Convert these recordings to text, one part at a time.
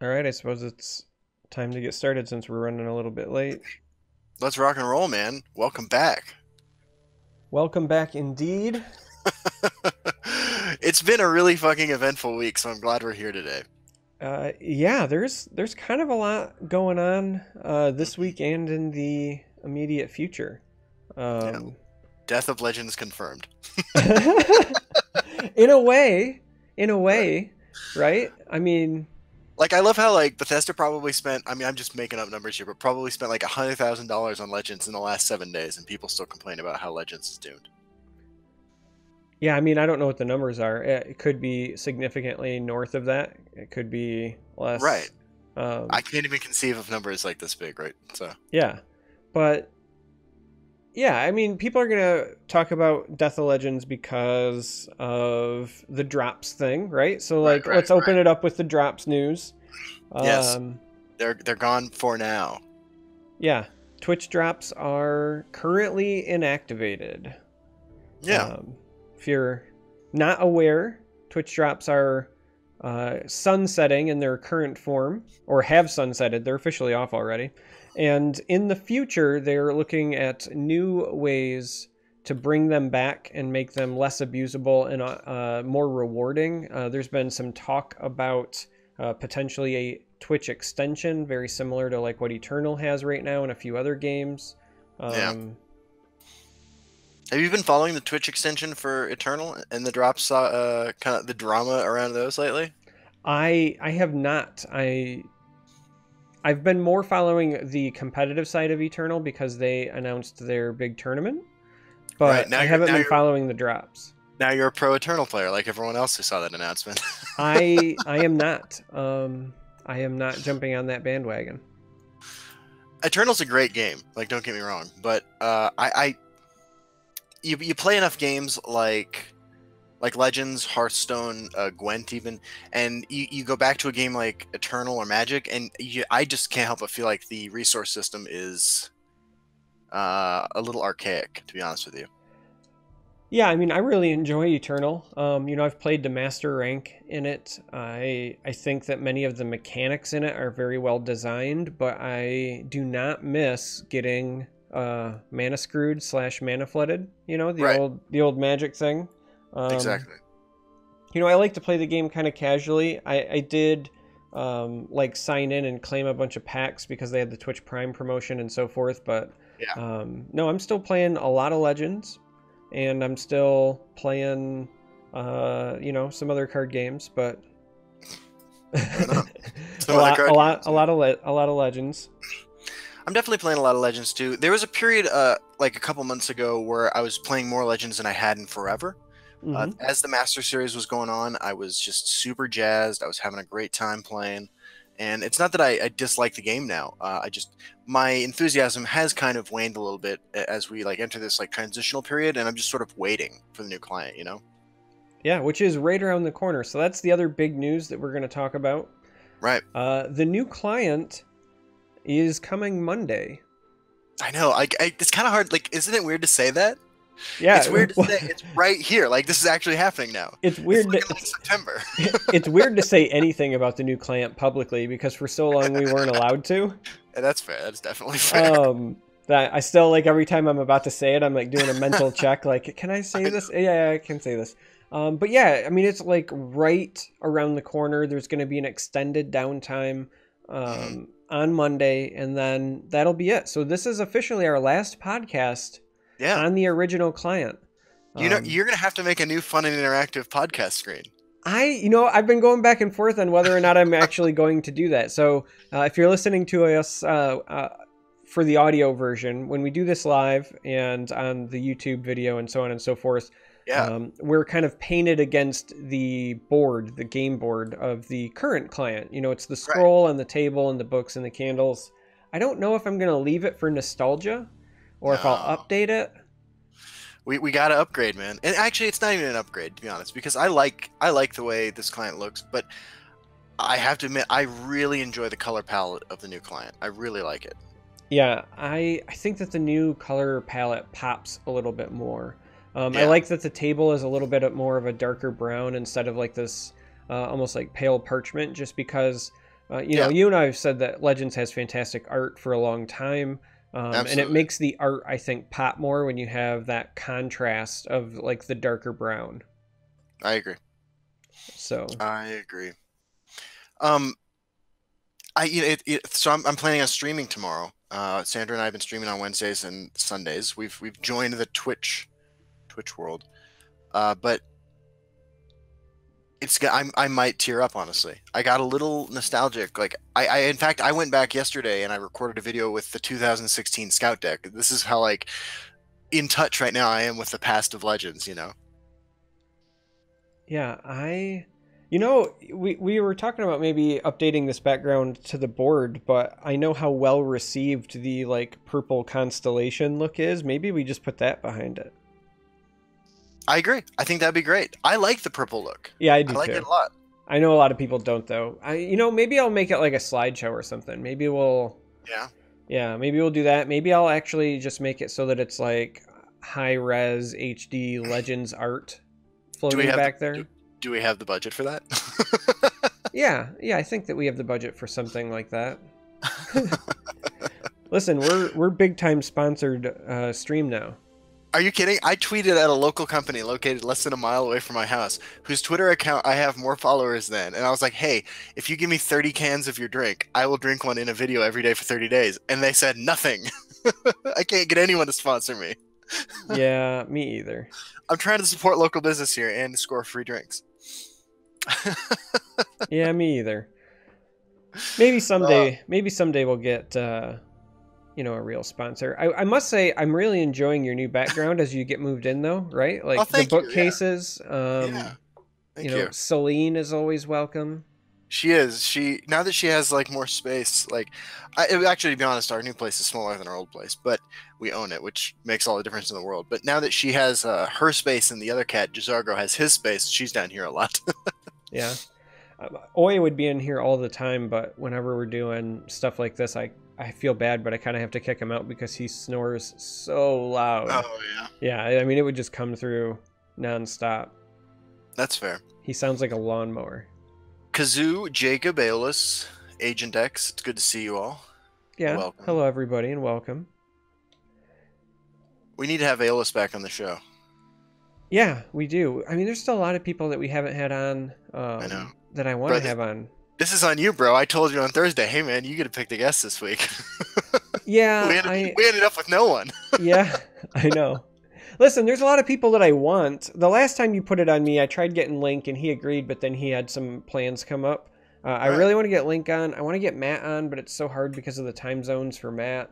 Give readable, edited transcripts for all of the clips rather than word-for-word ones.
All right, I suppose it's time to get started since we're running a little bit late. Let's rock and roll, man. Welcome back. Welcome back indeed. It's been a really fucking eventful week, so I'm glad we're here today. Yeah, there's kind of a lot going on this Mhm. week and in the immediate future. Yeah. Um, Death of Legends confirmed. in a way, in a Right. way, right? I mean, Like I love how like Bethesda probably spent, I mean I'm just making up numbers here, but probably spent like $100,000 on Legends in the last 7 days and people still complain about how Legends is doomed. yeah, I mean, I don't know what the numbers are. It could be significantly north of that. It could be Right. less. I Um, can't even conceive of numbers like this big, right? So yeah, but yeah, I mean, people are gonna talk about Death of Legends because of the drops thing, right? So, Right, like, right, let's open right. it up with the drops news. Yes. Um, They're gone for now. yeah, Twitch drops are currently inactivated. Yeah. Um, if you're not aware, Twitch drops are sunsetting in their current form, or have sunsetted. They're officially off already. And in the future, they're looking at new ways to bring them back and make them less abusable and more rewarding. There's been some talk about potentially a Twitch extension, very similar to like what Eternal has right now and a few other games. Yeah. Um, Have you been following the Twitch extension for Eternal and the drops, kind of the drama around those lately? I have not. I've been more following the competitive side of Eternal because they announced their big tournament, Right but now, I haven't been you're following the drops. now you're a pro Eternal player, like everyone else who saw that announcement. I am not. I am not jumping on that bandwagon. Eternal's a great game. Like, don't get me wrong, but you play enough games like Legends, Hearthstone, Gwent, even, and you go back to a game like Eternal or Magic, and I just can't help but feel like the resource system is a little archaic, to be honest with you. Yeah, I mean, I really enjoy Eternal. I've played the master rank in it. I think that many of the mechanics in it are very well designed, but I do not miss getting mana screwed slash mana flooded. Right. The old magic thing. Um, Exactly. I like to play the game kind of casually. I did like sign in and claim a bunch of packs because they had the Twitch Prime promotion and so forth. But Yeah. no, I'm still playing a lot of Legends, and I'm still playing some other card games, but Right on. a Some other lot, a card lot, games. a Yeah. lot of a lot of Legends. I'm definitely playing a lot of Legends too. There was a period, like a couple months ago, where I was playing more Legends than I had in forever. Hmm. As the Master Series was going on, I was just super jazzed. I was having a great time playing, and it's not that I dislike the game now. I just my enthusiasm has kind of waned a little bit as we like enter this like transitional period, and I'm just sort of waiting for the new client. You know? Yeah, which is right around the corner. So that's the other big news that we're going to talk about. Right. The new client is coming Monday. I know. It's kind of hard. Like, isn't it weird to say that? It's Yeah, weird to say it's right here. Like, this is actually happening now. it's It's weird. looking like September. It's weird to say anything about the new client publicly because for so long we weren't allowed to. And that's fair. That's definitely fair. Um, that I still like every time I'm about to say it, I'm like doing a mental check. Like, can I say I this? know. Yeah, I can say this. But yeah, I mean, it's like right around the corner. There's going to be an extended downtime Mhm. on Monday, and then that'll be it. So this is officially our last podcast Yeah. on the original client. You know, Um, you're gonna have to make a new fun and interactive podcast screen. I've been going back and forth on whether or not I'm actually going to do that. So, if you're listening to us for the audio version, when we do this live and on the YouTube video and so on and so forth, Yeah. we're kind of painted against the board, the game board of the current client. It's the Right. scroll and the table and the books and the candles. I don't know if I'm going to leave it for nostalgia or if I'll No. update it. We gotta upgrade, man. And actually, it's not even an upgrade, to be honest, because I like the way this client looks, but I have to admit, I really enjoy the color palette of the new client. I really like it. Yeah, I think that the new color palette pops a little bit more. I Yeah. like that the table is a little bit more of a darker brown instead of like this almost like pale parchment, just because Yeah, you and I have said that Legends has fantastic art for a long time. And it absolutely. makes the art, I think, pop more when you have that contrast of like the darker brown. I agree. So I agree. Um, so I'm planning on streaming tomorrow. Sandra and I have been streaming on Wednesdays and Sundays. We've joined the Twitch world. But I might tear up, honestly. I got a little nostalgic. Like in fact I went back yesterday and I recorded a video with the 2016 Scout deck. This is how like in touch right now I am with the past of Legends, you know. yeah, we were talking about maybe updating this background to the board, but I know how well received the like purple constellation look is. Maybe we just put that behind it. I agree. I think that'd be great. I like the purple look. Yeah, I I do like too. it a lot. I know a lot of people don't though. Maybe I'll make it like a slideshow or something. Yeah. Yeah, maybe we'll do that. Maybe I'll actually just make it so that it's like high res HD Legends art Do we floating have back there. do we have the budget for that? Yeah, I think that we have the budget for something like that. Listen, we're big time sponsored stream now. Are you kidding? I tweeted at a local company located less than a mile away from my house, whose Twitter account I have more followers than. And I was like, hey, if you give me 30 cans of your drink, I will drink one in a video every day for 30 days. And they said nothing. I can't get anyone to sponsor me. Yeah, me either. I'm trying to support local business here and score free drinks. Yeah, me either. Maybe someday we'll get a real sponsor. I must say I'm really enjoying your new background as you get moved in though, right? Oh, Like the thank you. Yeah. bookcases. Yeah. Thank you. Celine is always welcome. She is. Now that she has like more space, like actually to be honest, our new place is smaller than our old place, but we own it, which makes all the difference in the world. But now that she has her space and the other cat, Jazargo, has his space, she's down here a lot. Yeah. Oi would be in here all the time, but whenever we're doing stuff like this, I feel bad, but I kind of have to kick him out because he snores so loud. Oh yeah. Yeah, I mean, it would just come through nonstop. That's fair. He sounds like a lawnmower. Kazoo, Jacob, Aeolus, Agent X, it's good to see you all. Yeah. Welcome. Hello, everybody, and welcome. We need to have Aeolus back on the show. Yeah, we do. I mean, there's still a lot of people that we haven't had on. I know. That I want to have on. This is on you, bro. I told you on Thursday, hey man, you get to pick the guest this week. Yeah, we ended up with no one. Yeah, I know. Listen, there's a lot of people that I want. The last time you put it on me, I tried getting Link, and he agreed, but then he had some plans come up. I really want to get Link on. I want to get Matt on, but it's so hard because of the time zones for Matt.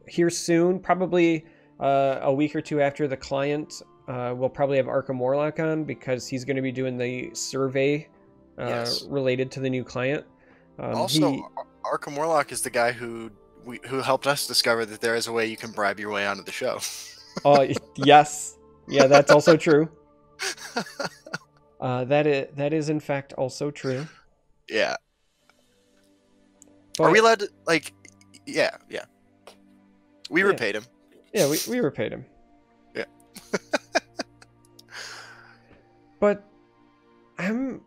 Here soon, probably a week or two after the client, we'll probably have Arkham Warlock on because he's going to be doing the survey related to the new client. Also, Arkham Warlock is the guy who helped us discover that there is a way you can bribe your way onto the show. Oh, yes. Yeah, that's also true. That is in fact also true. Yeah. But, are we allowed to, like, yeah. We repaid him. Yeah, we repaid him. Yeah. But I'm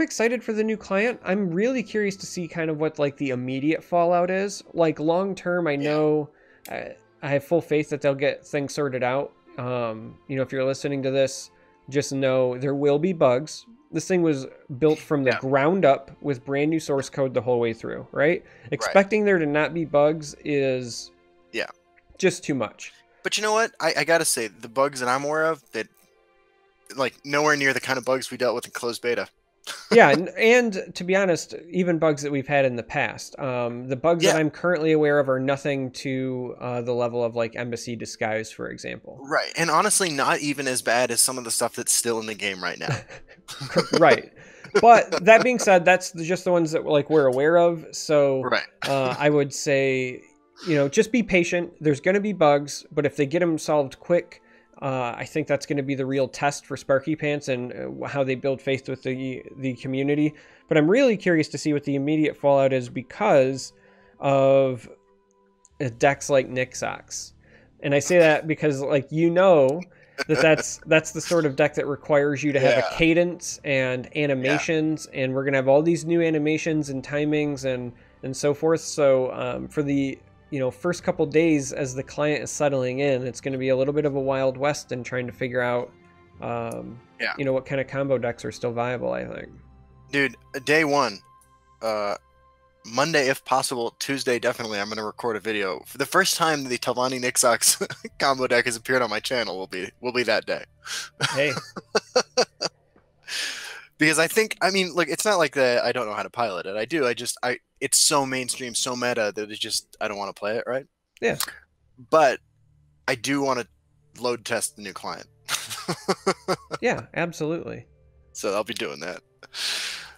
excited for the new client. I'm really curious to see kind of what like the immediate fallout is. Like long term, I know I have full faith that they'll get things sorted out. If you're listening to this, just know there will be bugs. This thing was built from the ground up with brand new source code the whole way through, right? Expecting there to not be bugs is just too much. But you know what? I gotta say, the bugs that I'm aware of, that like nowhere near the kind of bugs we dealt with in closed beta. Yeah, and to be honest, even bugs that we've had in the past. The bugs that I'm currently aware of are nothing to the level of like Embassy Disguise, for example. Right, and honestly, not even as bad as some of the stuff that's still in the game right now. Right. But that being said, that's just the ones that like we're aware of. So I would say, just be patient. There's going to be bugs, but if they get them solved quick, I think that's going to be the real test for Sparky Pants and how they build faith with the community. But I'm really curious to see what the immediate fallout is because of decks like Nixox. And I say that because, like, that's the sort of deck that requires you to have a Yeah, cadence and yeah, animations, and we're gonna have all these new animations and timings and so forth. So for the first couple days as the client is settling in, it's going to be a little bit of a wild west and trying to figure out yeah. what kind of combo decks are still viable. I think. Dude, day one, uh, Monday if possible, Tuesday definitely. I'm gonna record a video for the first time. The Talani Nixox combo deck has appeared on my channel. Will be that day. Hey, Because I mean, like, it's not like that I don't know how to pilot it. I do. It's so mainstream, so meta that I don't want to play it, right? yeah, But I do want to load test the new client. yeah, absolutely. So I'll be doing that.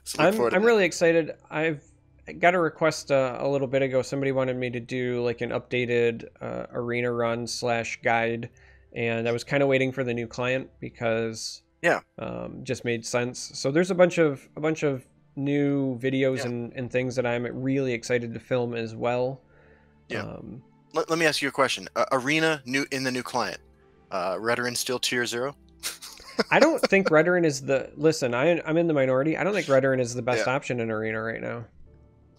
So look I'm forward to I'm that. really excited. I've got a request a little bit ago. Somebody wanted me to do like an updated arena run slash guide, and I was kind of waiting for the new client because Yeah, just made sense. So there's a bunch of new videos yeah, and things that I'm really excited to film as well. yeah. Um, Let me ask you a question. Arena new in the new client. Redoran still tier 0? I don't think Redoran is the listen. I'm in the minority. I don't think Redoran is the best Yeah. option in arena right now.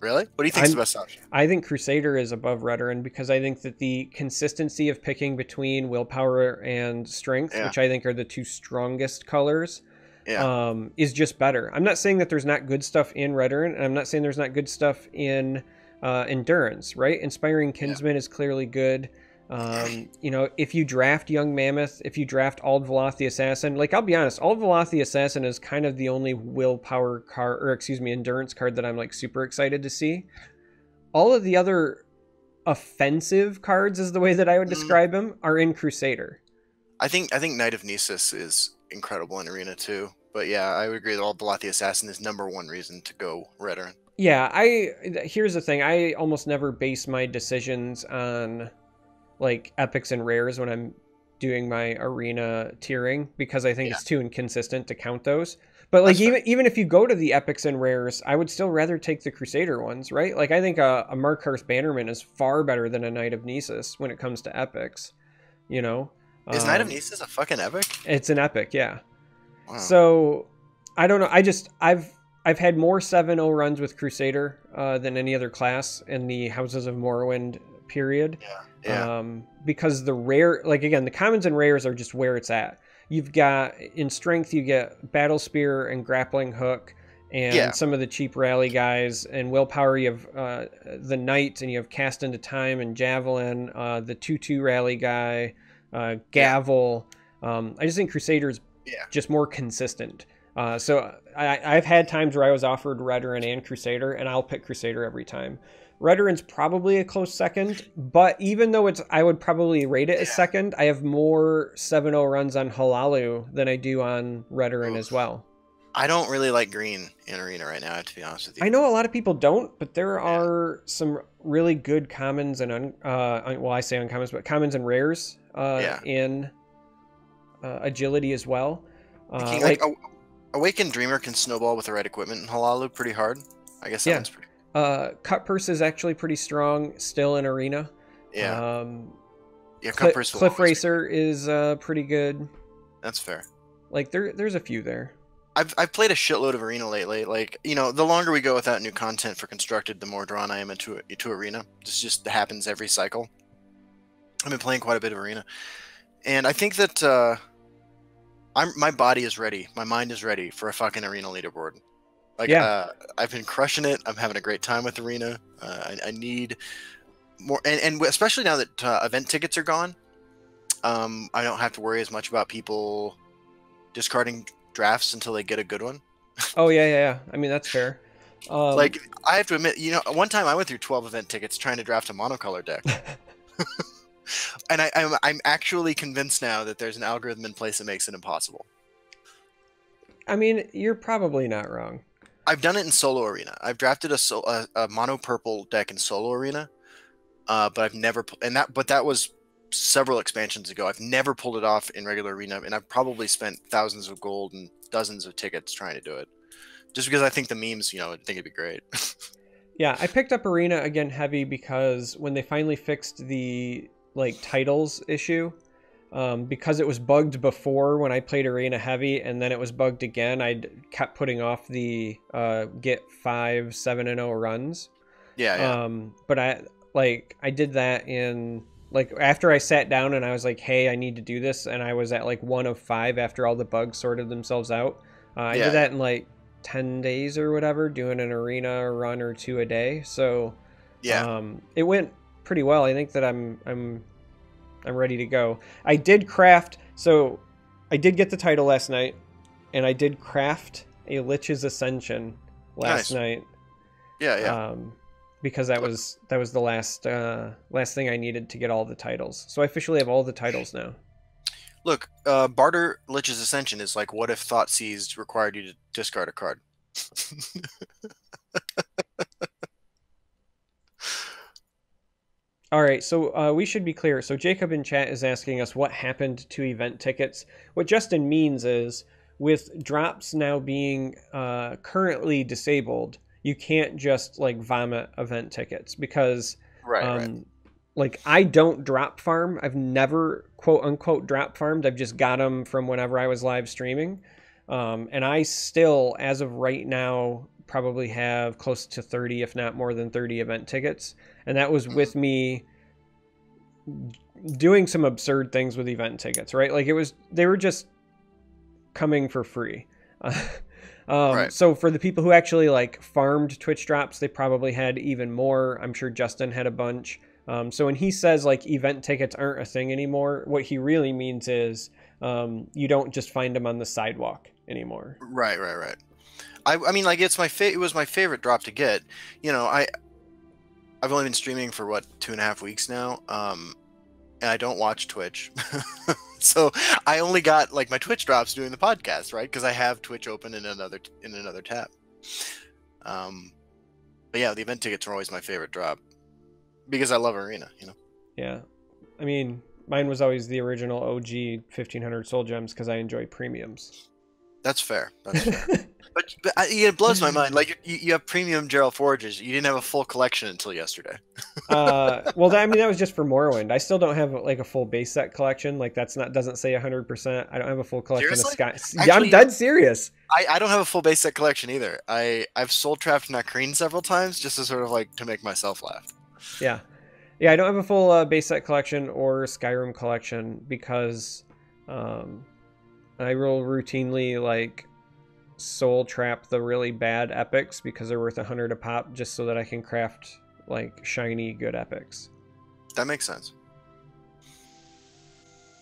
Really? What do you think's the I'm best option? I think Crusader is above Redoran because I think that the consistency of picking between willpower and strength, Yeah, which I think are the two strongest colors, yeah, is just better. I'm not saying that there's not good stuff in Redoran, and I'm not saying there's not good stuff in Endurance, right? Inspiring yeah. Kinsman is clearly good. If you draft Young Mammoth, if you draft Ald Veloth the Assassin, like I'll be honest, Ald Veloth the Assassin is kind of the only willpower card, or excuse me, endurance card that I'm like super excited to see. All of the other offensive cards, is the way that I would Mm, describe them, are in Crusader. I think Knight of Nisus is incredible in arena too. But yeah, I would agree that all Balathi Assassin is #1 reason to go Redoran. Yeah, here's the thing. I almost never base my decisions on like epics and rares when I'm doing my arena tiering because I think Yeah, it's too inconsistent to count those. But like that's fair. even if you go to the epics and rares, I would still rather take the Crusader ones, right? Like I think a Markarth Bannerman is far better than a Knight of Nisus when it comes to epics. You know, Is Knight of um, Nisus a fucking epic? it's an epic, yeah. Wow. So I don't know. I've had more 7-0 runs with Crusader than any other class in the Houses of Morrowind period. Yeah, yeah, Because the rare, like again, the commons and rares are just where it's at. You've got in strength, you get Battle Spear and Grappling Hook, and yeah, some of the cheap rally guys. And willpower, you have the Knight, and you have Cast into Time and Javelin, the 2/2 rally guy, yeah, Gavel. I just think Crusader's yeah. just more consistent. So I've had times where I was offered Redoran and Crusader, and I'll pick Crusader every time. Redoran's probably a close second, but even though I would probably rate it as Yeah. second, I have more 7-0 runs on Halalu than I do on Redoran as Oof. well. I don't really like green in arena right now, to be honest with you. I know a lot of people don't, but there Yeah, are some really good commons and well, I say uncommons, but commons and rares yeah. in agility as well. Thinking like Like Awakened Dreamer can snowball with the right equipment in Halalu pretty hard. I guess that yeah, one's pretty. Cut Purse is actually pretty strong still in arena. Yeah, Um, yeah. Cutpurse will Cliff always be. Racer is pretty good. That's fair. Like there's a few there. I've played a shitload of arena lately. Like, the longer we go without new content for constructed, the more drawn I am into arena. This just happens every cycle. I've been playing quite a bit of arena, and I think that my body is ready, my mind is ready for a fucking arena leaderboard. Like, Yeah, I've been crushing it. I'm having a great time with arena. I need more, and especially now that event tickets are gone, I don't have to worry as much about people discarding drafts until they get a good one. oh yeah. I mean that's fair. Like, I have to admit, one time I went through 12 event tickets trying to draft a monocolor deck. And I'm actually convinced now that there's an algorithm in place that makes it impossible. I mean you're probably not wrong. I've done it in solo arena. I've drafted a mono purple deck in solo arena, but I've never but that was several expansions ago. I've never pulled it off in regular arena, and I've probably spent thousands of gold and dozens of tickets trying to do it, just because I think the memes, think it'd be great. Yeah, I picked up arena again heavy because when they finally fixed the like titles issue. Because it was bugged before when I played Arena Heavy, and then it was bugged again. I kept putting off the get 5 7-0 runs. Yeah. But I did that in like after I sat down and I was like, hey, I need to do this, and I was at like 1 of 5 after all the bugs sorted themselves out. I did that in like 10 days or whatever, doing an arena run or 2 a day. So it went pretty well. I think that I'm ready to go. I did craft, so I did get the title last night, and I did craft a Lich's Ascension last night. Yeah. Because that was the last thing I needed to get all the titles. So I officially have all the titles now. Look, Barter Lich's Ascension is like, what if Thoughtseize required you to discard a card? All right, so we should be clear. So Jacob in chat is asking us what happened to event tickets. What Justin means is, with drops now being currently disabled, you can't just like vomit event tickets because like I don't drop farm. I've never quote unquote drop farmed. I've just got them from whenever I was live streaming. And I still, as of right now, probably have close to 30, if not more than 30 event tickets. And that was with me doing some absurd things with event tickets, right? Like they were just coming for free. So for the people who actually like farmed Twitch drops, they probably had even more. I'm sure Justin had a bunch. So when he says like event tickets aren't a thing anymore, what he really means is you don't just find them on the sidewalk anymore. Right. I mean, like, it was my favorite drop to get. You know, I've only been streaming for what 2.5 weeks now, and I don't watch Twitch, so I only got like my Twitch drops doing the podcast, right? Because I have Twitch open in another tab. But yeah, the event tickets are always my favorite drop because I love Arena. You know. Yeah, I mean, mine was always the original OG 1500 Soul Gems because I enjoy premiums. That's fair. But it blows my mind. Like you have premium Gerald Forges. You didn't have a full collection until yesterday. Well, I mean that was just for Morrowind. I still don't have like a full base set collection. Like doesn't say 100%. I don't have a full collection of Sky. Actually, yeah, I'm dead serious. I don't have a full base set collection either. I've soul trapped Nakreen several times just to sort of like to make myself laugh. Yeah, I don't have a full base set collection or Skyrim collection because I will routinely like soul trap the really bad epics because they're worth 100 a pop just so that I can craft like shiny good epics. That makes sense.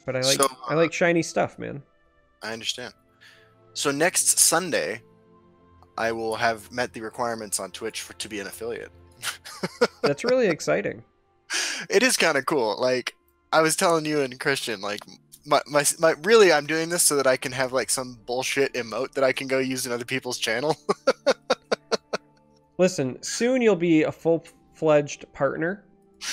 But I like shiny stuff, man. I understand. So next Sunday, I will have met the requirements on Twitch to be an affiliate. That's really exciting. It is kind of cool. Like I was telling you and Christian, like my really I'm doing this so that I can have like some bullshit emote that I can go use in other people's channel. Listen, soon you'll be a full-fledged partner,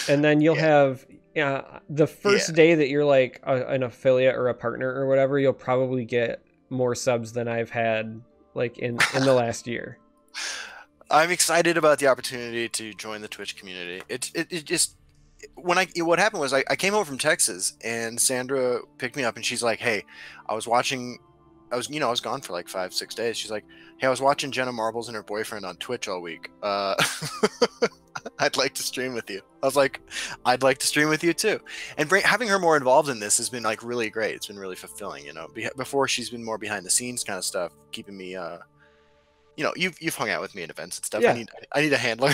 and then you'll have the first day that you're like an affiliate or a partner or whatever, you'll probably get more subs than I've had like in the last year. I'm excited about the opportunity to join the Twitch community. It just what happened was I came home from Texas and Sandra picked me up and she's like, hey, I was gone for like 5-6 days. She's like, hey, I was watching Jenna Marbles and her boyfriend on Twitch all week. I'd like to stream with you. I was like, I'd like to stream with you too. And having her more involved in this has been like really great. It's been really fulfilling, you know. Before she's been more behind the scenes kind of stuff, keeping me you know, you've hung out with me at events and stuff. Yeah. I need a handler.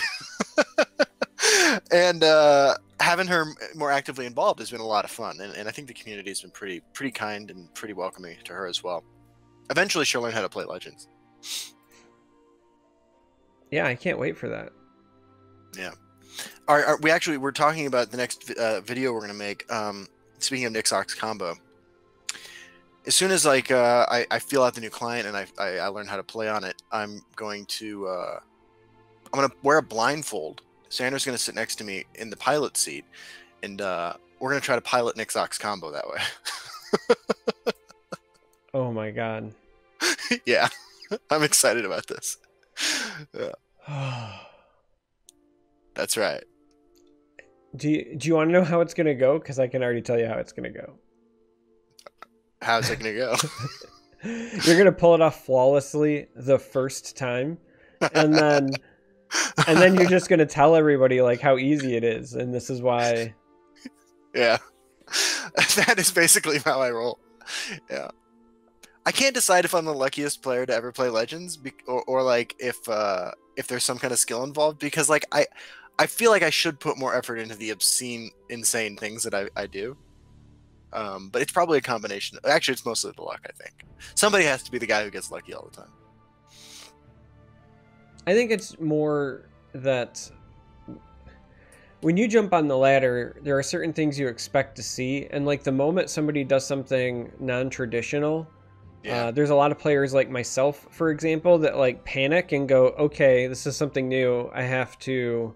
And having her more actively involved has been a lot of fun, and I think the community has been pretty kind and pretty welcoming to her as well. Eventually, she'll learn how to play Legends. Yeah, I can't wait for that. Yeah, we're talking about the next video we're gonna make. Speaking of Nixox combo, as soon as like I feel out the new client and I learn how to play on it, I'm gonna wear a blindfold. Sandra's going to sit next to me in the pilot seat, and we're going to try to pilot Nixox combo that way. Oh my god. Yeah, I'm excited about this. Yeah. That's right. Do you want to know how it's gonna go? Because I can already tell you how it's gonna go. How's it gonna go? You're gonna pull it off flawlessly the first time, and then you're just gonna tell everybody like how easy it is, and this is why. Yeah. That is basically how I roll. Yeah. I can't decide if I'm the luckiest player to ever play Legends, or like if there's some kind of skill involved, because like I feel like I should put more effort into the obscene, insane things that I do. But it's probably a combination. Actually, it's mostly the luck, I think. Somebody has to be the guy who gets lucky all the time. I think it's more that when you jump on the ladder, there are certain things you expect to see, and like the moment somebody does something non-traditional, Yeah. there's a lot of players like myself, for example, that like panic and go, "Okay, this is something new. I have to,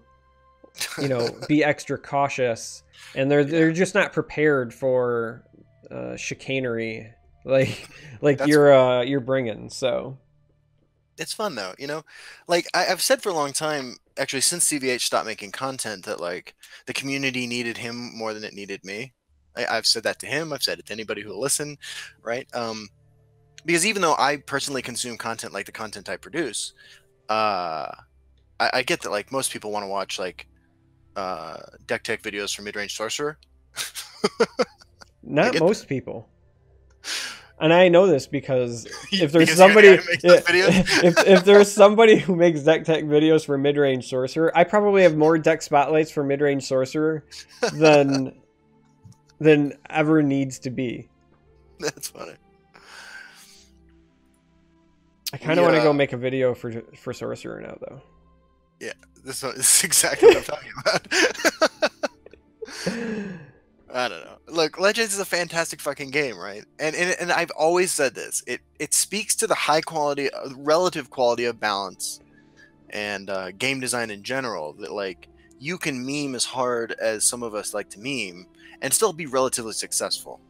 be extra cautious," and they're just not prepared for chicanery like That's you're bringing. So it's fun though, like I've said for a long time, actually since CVH stopped making content, that like the community needed him more than it needed me. I've said that to him. I've said it to anybody who will listen, right? Because even though I personally consume content like the content I produce, I get that like most people want to watch like deck tech videos from mid-range sorcerer. I not get that. most people. And I know this because if there's Because you're the somebody guy who makes those videos? if there's somebody who makes deck tech videos for mid-range sorcerer, I probably have more deck spotlights for mid-range sorcerer than ever needs to be. That's funny. I kind of want to go make a video for sorcerer now, though. Yeah, this is exactly what I'm talking about. I don't know. Look, Legends is a fantastic fucking game, right? And I've always said this. It speaks to the high quality, relative quality of balance, and game design in general. That like you can meme as hard as some of us like to meme, and still be relatively successful.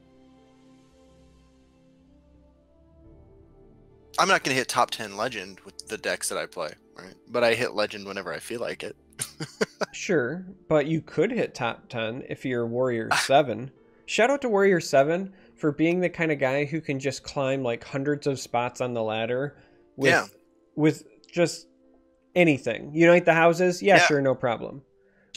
I'm not going to hit top 10 Legend with the decks that I play, right? But I hit Legend whenever I feel like it. Sure, but you could hit top 10 if you're Warrior 7. Shout out to Warrior 7 for being the kind of guy who can just climb like hundreds of spots on the ladder with just anything. Unite the houses? Yeah, sure, no problem.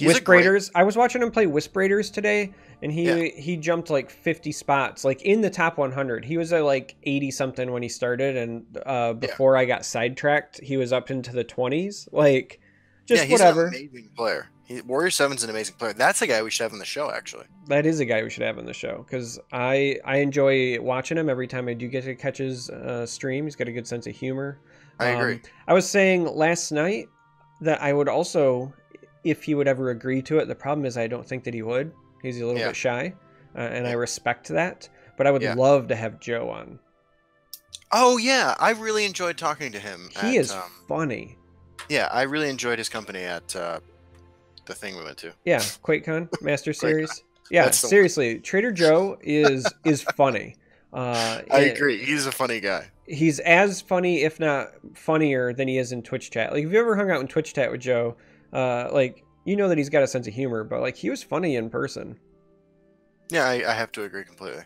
Wisp Raiders. I was watching him play Wisp Raiders today, and he jumped like 50 spots, like in the top 100. He was at like 80 something when he started, and before I got sidetracked, he was up into the 20s. Like, just he's whatever. An amazing player. Warrior 7's an amazing player. That's a guy we should have on the show, actually. That is a guy we should have on the show, because I enjoy watching him every time I do get to catch his stream. He's got a good sense of humor. I agree. I was saying last night that I would also, if he would ever agree to it. The problem is I don't think that he would. He's a little bit shy, and I respect that. But I would love to have Joe on. Oh, yeah. I really enjoyed talking to him. He is funny. Yeah, I really enjoyed his company at the thing we went to. Yeah, QuakeCon Master Series. Yeah, seriously, Trader Joe is funny. I agree. He's a funny guy. He's as funny, if not funnier, than he is in Twitch chat. Like, if you ever hung out in Twitch chat with Joe, like, you know that he's got a sense of humor, but like, he was funny in person. Yeah, I have to agree completely.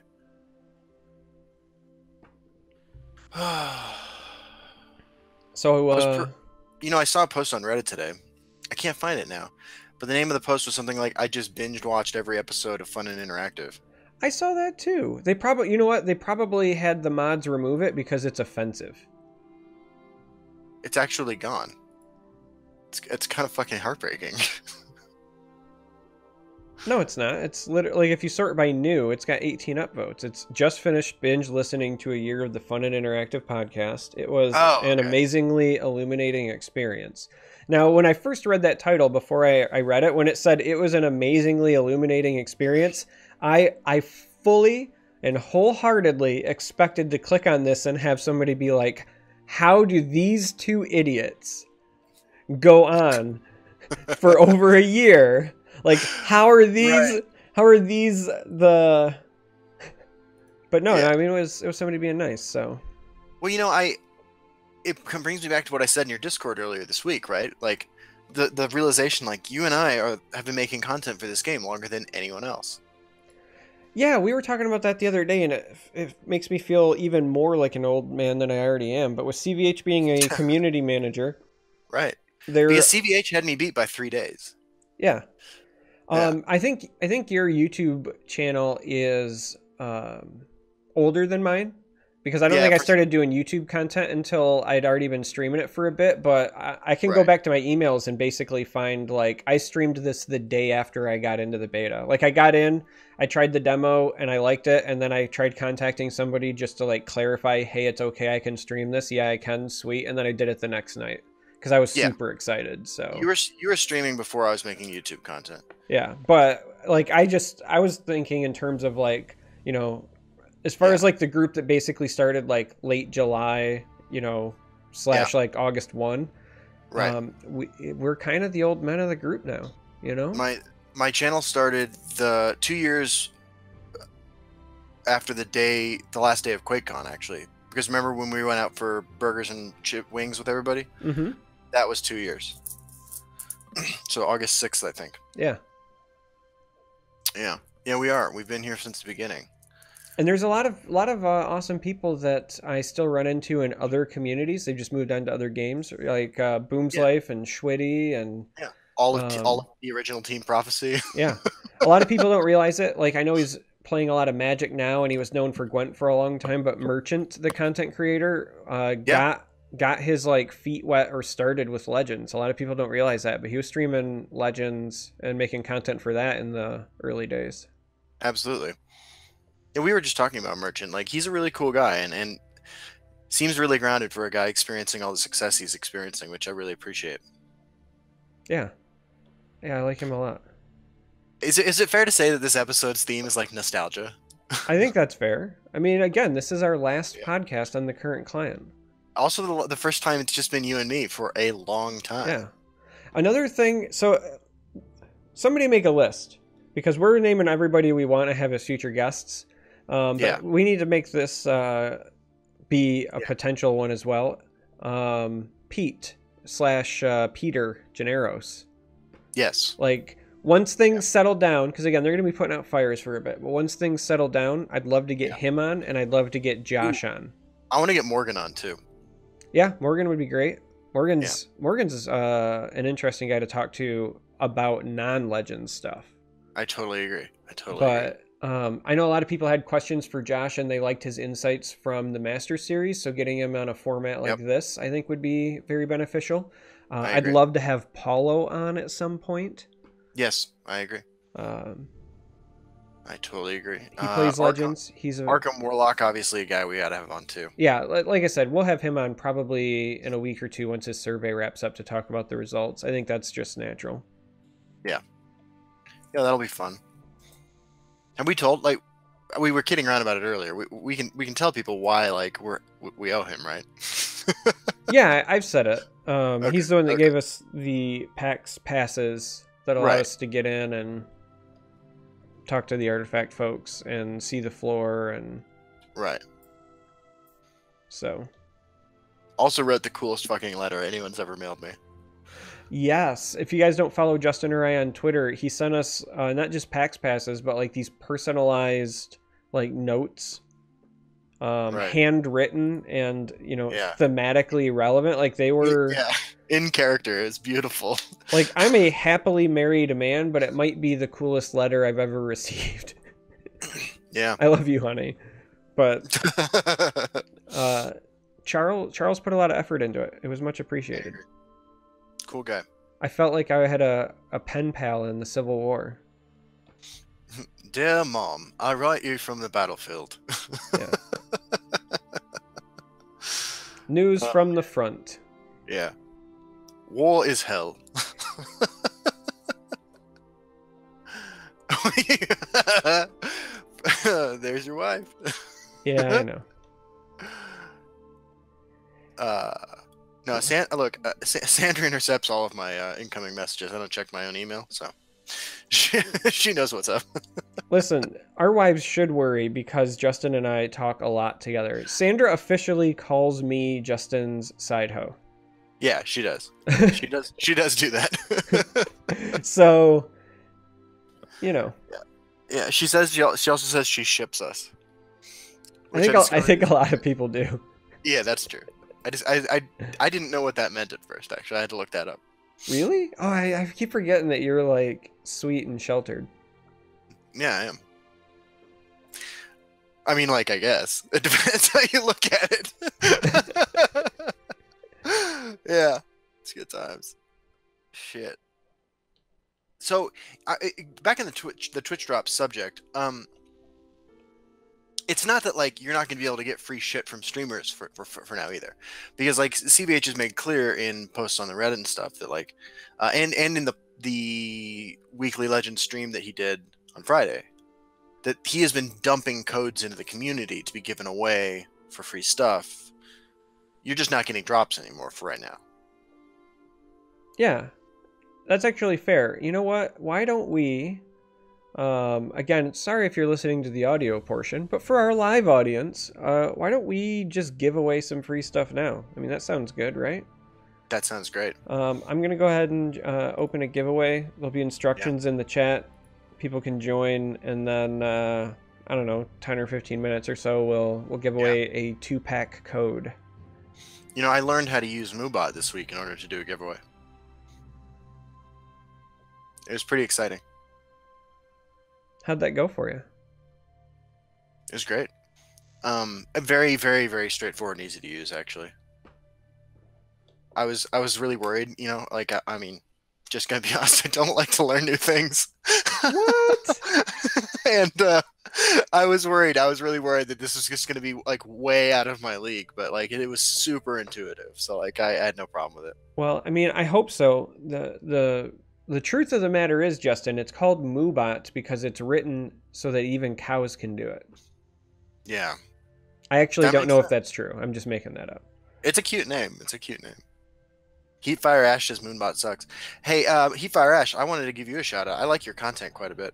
So, I saw a post on Reddit today. I can't find it now, but the name of the post was something like, "I just binged watched every episode of Fun and Interactive." I saw that too. They probably, you know what? They probably had the mods remove it because it's offensive. It's actually gone. It's kind of fucking heartbreaking. No, it's not. It's literally, like, if you sort by new, it's got 18 upvotes. It's just finished binge listening to a year of the Fun and Interactive podcast. It was an amazingly illuminating experience. Now, when I first read that title, before I read it, when it said it was an amazingly illuminating experience, I fully and wholeheartedly expected to click on this and have somebody be like, how do these two idiots go on for over a year? Like, how are these the... But no, I mean, it was somebody being nice, so... Well, it brings me back to what I said in your Discord earlier this week, right? Like, the realization, like, you and I have been making content for this game longer than anyone else. Yeah, we were talking about that the other day, and it makes me feel even more like an old man than I already am. But with CVH being a community manager, Right. Because there, CVH had me beat by 3 days. yeah. Yeah. I think your YouTube channel is older than mine because I don't Yeah, think I for sure. started doing YouTube content until I'd already been streaming it for a bit. But I can go Right. back to my emails and basically find, like, I streamed this the day after I got into the beta. Like, I got in, I tried the demo and I liked it, and then I tried contacting somebody just to, like, clarify, hey, it's okay, I can stream this. Yeah, I can. Sweet. And then I did it the next night because I was Yeah. super excited. So You were streaming before I was making YouTube content. yeah, but like I was thinking in terms of, like, as far Yeah. as like the group that basically started like late July, slash like August 1. Right. We're kind of the old men of the group now, you know? My channel started the 2 years after the last day of QuakeCon, actually. Because remember when we went out for burgers and chip wings with everybody? Mm-hmm. That was 2 years. So August 6th, I think. Yeah. Yeah. Yeah, we are. We've been here since the beginning. And there's a lot of awesome people that I still run into in other communities. They've just moved on to other games, like Boom's Life and Schwitty and Yeah. All of the original Team Prophecy. yeah. A lot of people don't realize it. Like, I know he's playing a lot of Magic now, and he was known for Gwent for a long time, but Merchant, the content creator, got his like feet wet or started with Legends. A lot of people don't realize that, but he was streaming Legends and making content for that in the early days. Absolutely. Yeah, we were just talking about Merchant. Like, he's a really cool guy and seems really grounded for a guy experiencing all the success he's experiencing, which I really appreciate. Yeah. Yeah, I like him a lot. Is it fair to say that this episode's theme is like nostalgia? I think that's fair. I mean, again, this is our last podcast on the current client. Also, the first time it's just been you and me for a long time. Yeah. Another thing, so somebody make a list, because we're naming everybody we want to have as future guests. But we need to make this be a potential one as well. Pete / Peter Generos. Yes. Like, once things settle down, because again, they're going to be putting out fires for a bit, but once things settle down, I'd love to get him on, and I'd love to get Josh on. I want to get Morgan on too. Yeah, Morgan would be great. Morgan's an interesting guy to talk to about non-Legends stuff. I totally agree. Agree. I know a lot of people had questions for Josh, and they liked his insights from the Master Series, so getting him on a format like this, I think, would be very beneficial. I'd love to have Paulo on at some point. Yes, I agree. I totally agree. He plays Legends. He's Arkham Warlock, obviously a guy we gotta have on too. Yeah, like I said, we'll have him on probably in a week or two once his survey wraps up to talk about the results. I think that's just natural. Yeah. Yeah, that'll be fun. And we told, like, we were kidding around about it earlier. We can tell people why, like, we owe him, right? Yeah, I've said it. He's the one that gave us the PAX passes that allowed us to get in and talk to the artifact folks and see the floor and so. Also wrote the coolest fucking letter anyone's ever mailed me. Yes, if you guys don't follow Justin or I on Twitter, he sent us not just PAX passes, but like these personalized like notes, handwritten and thematically relevant. Like they were in character. It's beautiful. Like, I'm a happily married man, but it might be the coolest letter I've ever received. Yeah, I love you, honey. But Charles put a lot of effort into it. It was much appreciated. Cool guy. I felt like I had a pen pal in the Civil War. Dear Mom, I write you from the battlefield. Yeah. News from the front. Yeah. War is hell. There's your wife. Yeah, I know. No, Sandra intercepts all of my incoming messages. I don't check my own email, so she knows what's up. Listen, our wives should worry because Justin and I talk a lot together. Sandra officially calls me Justin's side hoe. Yeah, she does. She does do that. So, you know, Yeah, she says she also says she ships us, I which I think I discovered. think a lot of people do. Yeah, that's true. I didn't know what that meant at first. Actually, I had to look that up. Really? Oh, I keep forgetting that you're like sweet and sheltered. Yeah, I am. I mean, like, I guess it depends how you look at it. Yeah, it's good times. Shit. So, back in the Twitch drop subject, it's not that like you're not going to be able to get free shit from streamers for now either, because like CBH has made clear in posts on the Reddit and stuff that like, and in the weekly Legend stream that he did on Friday, that he has been dumping codes into the community to be given away for free stuff. You're just not getting drops anymore for right now. Yeah, that's actually fair. You know what? Why don't we? Again, sorry if you're listening to the audio portion, but for our live audience, why don't we just give away some free stuff now? I mean, that sounds good, right? That sounds great. I'm going to go ahead and open a giveaway. There'll be instructions in the chat. People can join, and then, I don't know, 10 or 15 minutes or so, we'll give away a 2-pack code. You know, I learned how to use Moobot this week in order to do a giveaway. It was pretty exciting. How'd that go for you? It was great. Very, very, very straightforward and easy to use, actually. I was really worried, you know, like, I mean, just gonna be honest, I don't like to learn new things. What? And I was worried. I was really worried that this was just gonna be like way out of my league, but like it was super intuitive, so like I had no problem with it. Well, I mean, I hope so. The truth of the matter is, Justin, it's called Moobot because it's written so that even cows can do it. Yeah. I actually That don't makes know if sense. that's true. I'm just making that up. It's a cute name. It's a cute name. Heatfire Ash says Moonbot sucks. Hey, Heatfire Ash, I wanted to give you a shout out. I like your content quite a bit.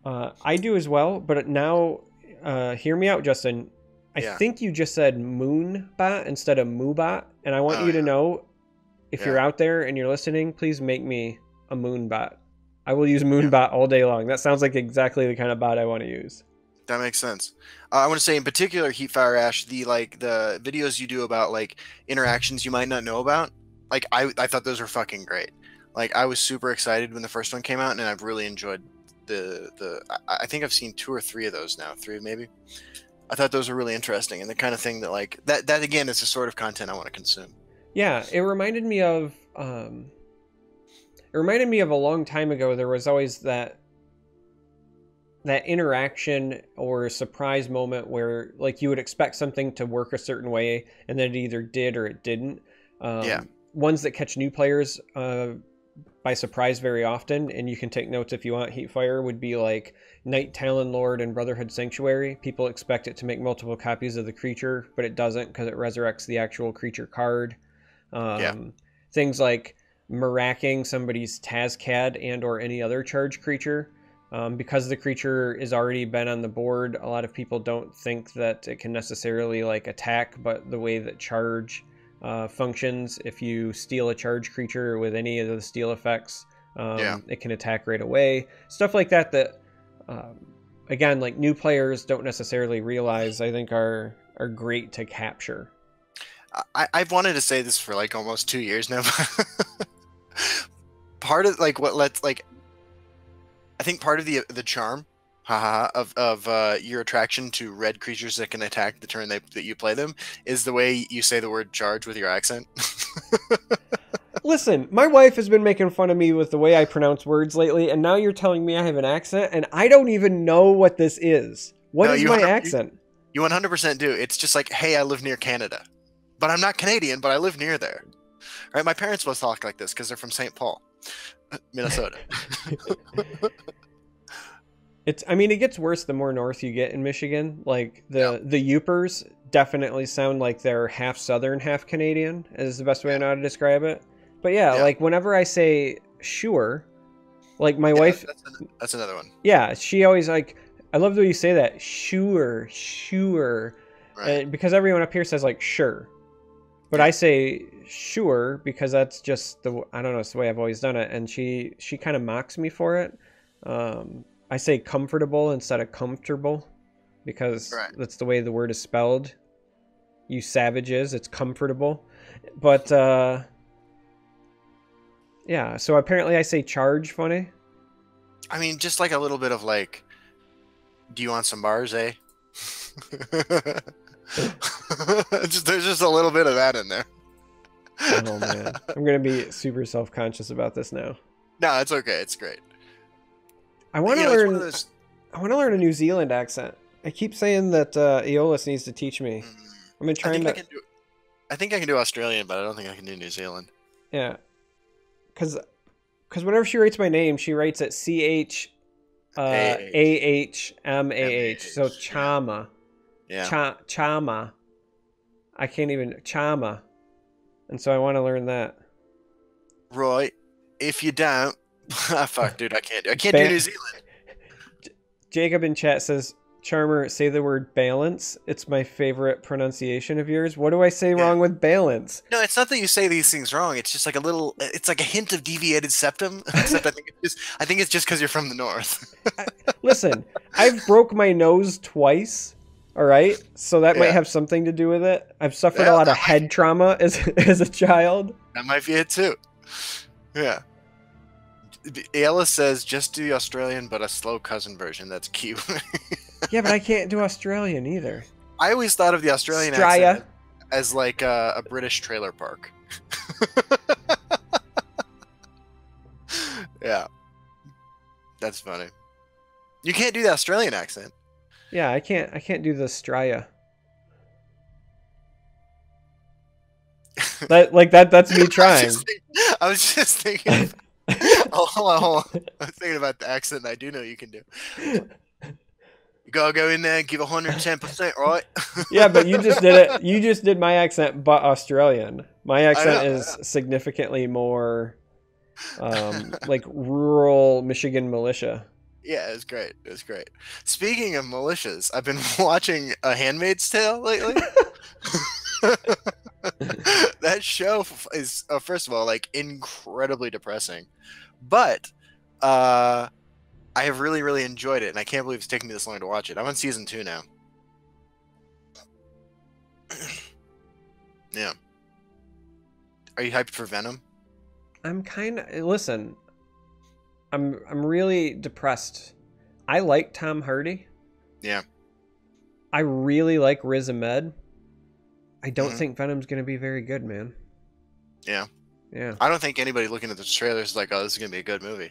I do as well, but now, hear me out, Justin. I think you just said Moonbot instead of Moobot, and I want you to know, if you're out there and you're listening, please make me a Moonbot. I will use Moonbot all day long. That sounds like exactly the kind of bot I want to use. That makes sense. I want to say in particular, Heatfire Ash, the videos you do about like interactions you might not know about, like I thought those were fucking great. Like I was super excited when the first one came out, and I've really enjoyed I think I've seen 2 or 3 of those now, 3 maybe. I thought those were really interesting, and the kind of thing that like that again is the sort of content I want to consume. Yeah, it reminded me of a long time ago. There was always that interaction or surprise moment where like you would expect something to work a certain way and then it either did or it didn't. Ones that catch new players by surprise very often, and you can take notes if you want. Heatfire would be like Night Talon Lord and Brotherhood Sanctuary. People expect it to make multiple copies of the creature, but it doesn't because it resurrects the actual creature card. Things like Miracking somebody's Tazcad and or any other charge creature. Because the creature is already been on the board, a lot of people don't think that it can necessarily like attack, but the way that charge functions, if you steal a charge creature with any of the steal effects, it can attack right away. Stuff like that again, like new players don't necessarily realize, I think are great to capture. I've wanted to say this for like almost 2 years now. Part of like what lets like I think part of the charm of your attraction to red creatures that can attack the turn that you play them is the way you say the word charge with your accent. Listen, my wife has been making fun of me with the way I pronounce words lately, and now you're telling me I have an accent, and I don't even know what this is. What is my accent? You 100% do. It's just like, hey, I live near Canada. But I'm not Canadian, but I live near there. Right? My parents both talk like this because they're from St. Paul, Minnesota. It gets worse the more north you get in Michigan. Like the Yoopers definitely sound like they're half Southern, half Canadian, is the best way I know how to describe it. But like whenever I say sure, like my wife, that's another one. Yeah, she always like, I love the way you say that, sure, right. because everyone up here says like sure. But I say sure because that's just I don't know, it's the way I've always done it. And she kind of mocks me for it. I say comfortable instead of comfortable because that's the way the word is spelled. You savages, it's comfortable. But yeah, so apparently I say charge funny. I mean, just like a little bit of like, do you want some bars, eh? There's just a little bit of that in there. Oh man, I'm gonna be super self-conscious about this now. No, it's okay. It's great. I want to learn. I want to learn a New Zealand accent. I keep saying that Aeolus needs to teach me. I've been trying to. I think I can do Australian, but I don't think I can do New Zealand. Yeah, because whenever she writes my name, she writes it CHAHMAH. So Chama. Yeah. Chama. I can't even Chama, and so I want to learn that. Right. If you don't, fuck, dude, I can't do New Zealand. Jacob in chat says, Charmer, say the word balance. It's my favorite pronunciation of yours. What do I say wrong with balance? No, it's not that you say these things wrong. It's just like it's like a hint of deviated septum. Except I think it's just because you're from the north. Listen, I've broke my nose twice. All right. So that might have something to do with it. I've suffered a lot of head trauma as a child. That might be it too. Yeah. Ayla says, just do the Australian, but a slow cousin version. That's cute. Yeah, but I can't do Australian either. I always thought of the Australian accent as like a British trailer park. Yeah. That's funny. You can't do the Australian accent. Yeah, I can't do the Straya. That's me trying. I was just thinking. Hold on. I was thinking about the accent I do know you can do. You gotta go in there and give 110%, right? Yeah, but you just did it. You just did my accent, but Australian. My accent is significantly more like rural Michigan militia. Yeah, it was great. It was great. Speaking of militias, I've been watching A Handmaid's Tale lately. That show is, first of all, like incredibly depressing, but I have really, really enjoyed it, and I can't believe it's taken me this long to watch it. I'm on season 2 now. Yeah. Are you hyped for Venom? I'm kind of listen. I'm really depressed. I like Tom Hardy. Yeah. I really like Riz Ahmed. I don't think Venom's going to be very good, man. Yeah. Yeah. I don't think anybody looking at the trailers is like, oh, this is going to be a good movie.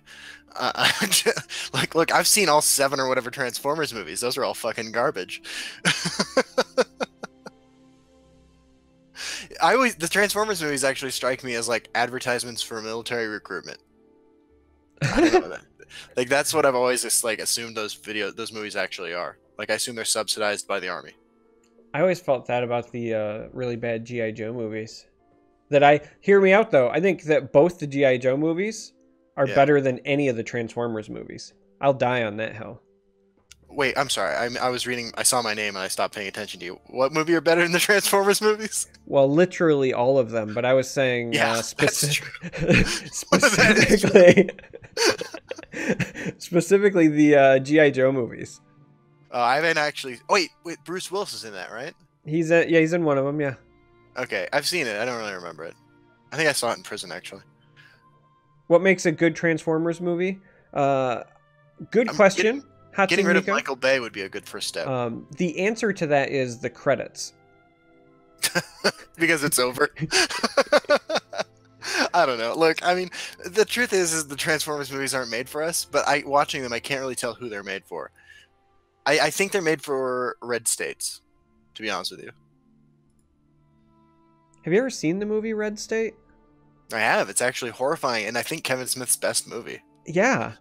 Look, I've seen all 7 or whatever Transformers movies. Those are all fucking garbage. The Transformers movies actually strike me as like advertisements for military recruitment. I don't know that. Like that's what I've always just like assumed those movies actually are. Like I assume they're subsidized by the army. I always felt that about the really bad G.I. Joe movies. Hear me out though. I think that both the G.I. Joe movies are better than any of the Transformers movies. I'll die on that hill. Wait, I'm sorry. I was reading. I saw my name and I stopped paying attention to you. What movie are better than the Transformers movies? Well, literally all of them. But I was saying specifically the G.I. Joe movies. I haven't actually. Oh, wait, Bruce Willis is in that, right? He's in one of them. Yeah. Okay, I've seen it. I don't really remember it. I think I saw it in prison actually. What makes a good Transformers movie? Good question. Getting rid of Michael Bay would be a good first step. The answer to that is the credits. Because it's over. I don't know. Look, I mean, the truth is the Transformers movies aren't made for us, but watching them, I can't really tell who they're made for. I think they're made for red states, to be honest with you. Have you ever seen the movie Red State? I have. It's actually horrifying, and I think Kevin Smith's best movie. Yeah.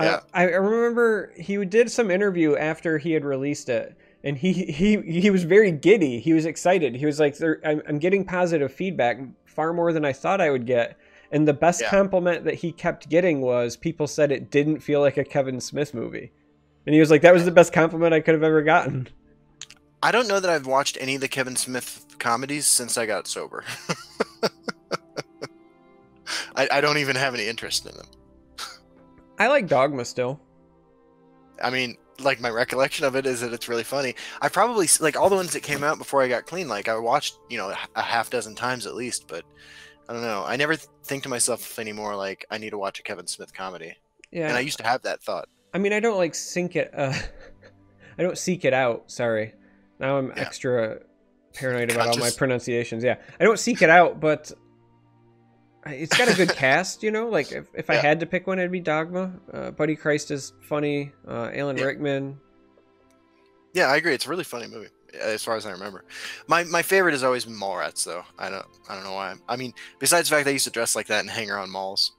Yeah. I remember he did some interview after he had released it, and he was very giddy. He was excited. He was like, I'm getting positive feedback, far more than I thought I would get. And the best compliment that he kept getting was people said it didn't feel like a Kevin Smith movie. And he was like, that was the best compliment I could have ever gotten. I don't know that I've watched any of the Kevin Smith comedies since I got sober. I don't even have any interest in them. I like Dogma still. I mean, like, my recollection of it is that it's really funny. I probably, like, all the ones that came out before I got clean, like, I watched, you know, a half dozen times at least, but I don't know. I never think to myself anymore, like, I need to watch a Kevin Smith comedy. Yeah. And I used to have that thought. I mean, I don't like sync it. I don't seek it out. Sorry. Now I'm extra paranoid about all my pronunciations. Yeah. I don't seek it out, but it's got a good cast, you know? Like, if I had to pick one, it'd be Dogma. Buddy Christ is funny. Alan Rickman. Yeah, I agree. It's a really funny movie, as far as I remember. My favorite has always been Mallrats, though. I don't know why. I mean, besides the fact that I used to dress like that and hang around malls.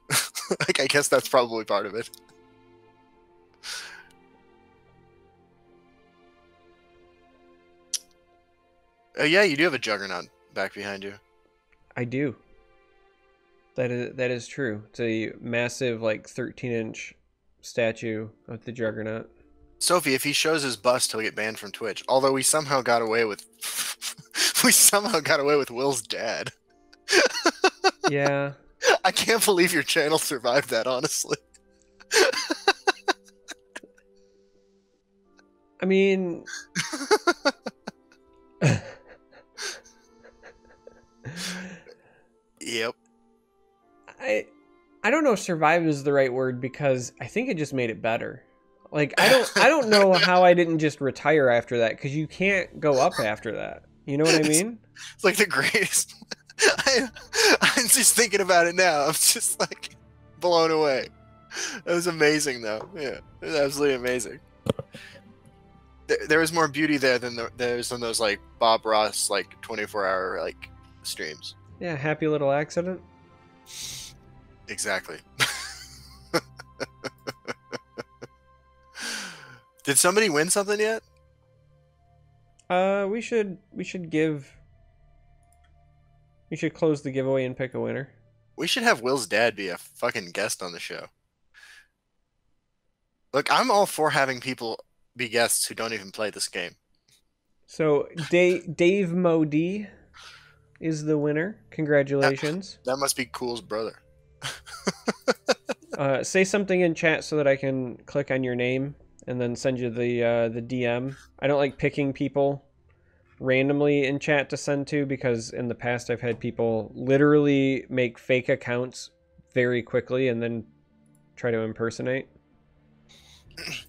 Like, I guess that's probably part of it. Yeah, you do have a Juggernaut back behind you. I do. That is true. It's a massive, like, 13-inch statue of the Juggernaut. Sophie, if he shows his bust, he'll get banned from Twitch. Although we somehow got away with Will's dad. Yeah. I can't believe your channel survived that, honestly. I mean, yep. I don't know if survive is the right word, because I think it just made it better. Like, I don't know how I didn't just retire after that, because you can't go up after that. You know what I mean? It's like the greatest. I'm just thinking about it now. I'm just like blown away. It was amazing, though. Yeah, it was absolutely amazing. There was more beauty there than there's in those, like, Bob Ross, like, 24-hour, like, streams. Yeah, happy little accident. Exactly. Did somebody win something yet? We should close the giveaway and pick a winner. We should have Will's dad be a fucking guest on the show. Look, I'm all for having people be guests who don't even play this game. So Dave Modi is the winner. Congratulations. That must be Cool's brother. Say something in chat so that I can click on your name and then send you the DM. I don't like picking people randomly in chat to send to, because in the past I've had people literally make fake accounts very quickly and then try to impersonate.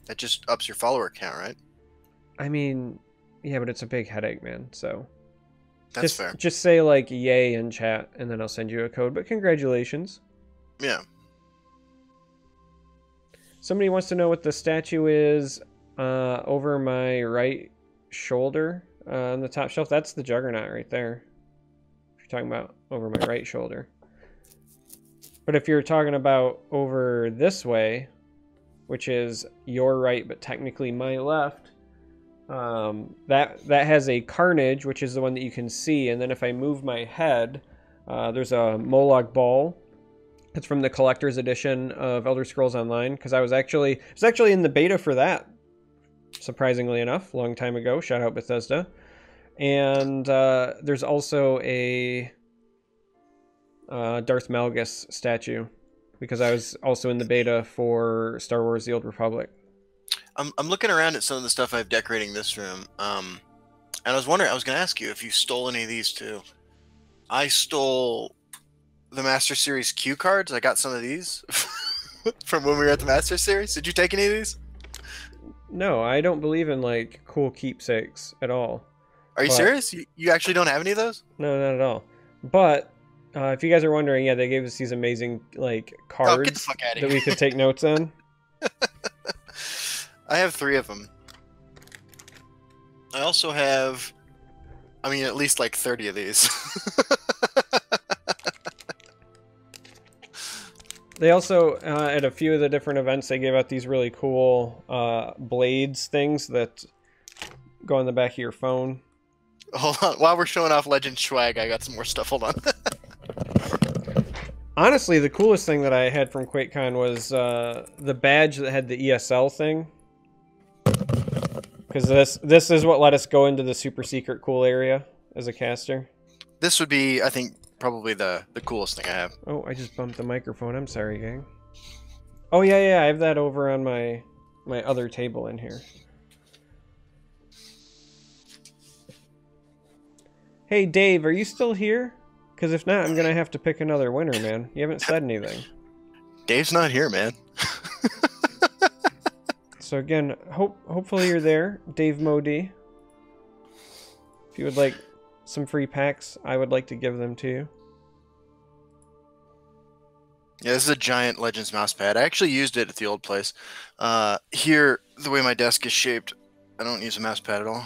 That just ups your follower count, right? I mean, yeah, but it's a big headache, man. So that's fair. Just say, like, yay in chat, and then I'll send you a code. But congratulations. Yeah. Somebody wants to know what the statue is over my right shoulder on the top shelf. That's the Juggernaut right there. If you're talking about over my right shoulder. But if you're talking about over this way, which is your right but technically my left, that has a Carnage, which is the one that you can see. And then if I move my head, there's a Molag Bal. It's from the collector's edition of Elder Scrolls Online, because I was actually in the beta for that, surprisingly enough, a long time ago. Shout out Bethesda. And there's also a Darth Malgus statue, because I was also in the beta for Star Wars: The Old Republic. I'm looking around at some of the stuff I've decorating this room, and I was wondering, I was going to ask you if you stole any of these too. I stole the Master Series cue cards. I got some of these from when we were at the Master Series. Did you take any of these? No, I don't believe in, like, cool keepsakes at all. Are you serious? You actually don't have any of those? No, not at all. But if you guys are wondering, yeah, they gave us these amazing, like, cards get the fuck out of that here. we could take notes on. I have 3 of them. I also have, I mean, at least like 30 of these. They also, at a few of the different events, they gave out these really cool blades things that go on the back of your phone. Hold on. While we're showing off Legend swag, I got some more stuff. Hold on. Honestly, the coolest thing that I had from QuakeCon was the badge that had the ESL thing. Because this is what let us go into the super secret cool area. as a caster? This would be, I think, probably the coolest thing I have. Oh, I just bumped the microphone. I'm sorry, gang. Oh yeah, I have that over on my other table in here. Hey Dave, are you still here? Because if not, I'm gonna have to pick another winner, man. You haven't said anything. Dave's not here, man. So again, hopefully you're there, Dave Modi. If you would like some free packs, I would like to give them to you. Yeah, this is a giant Legends mouse pad. I actually used it at the old place. Here, the way my desk is shaped, I don't use a mouse pad at all.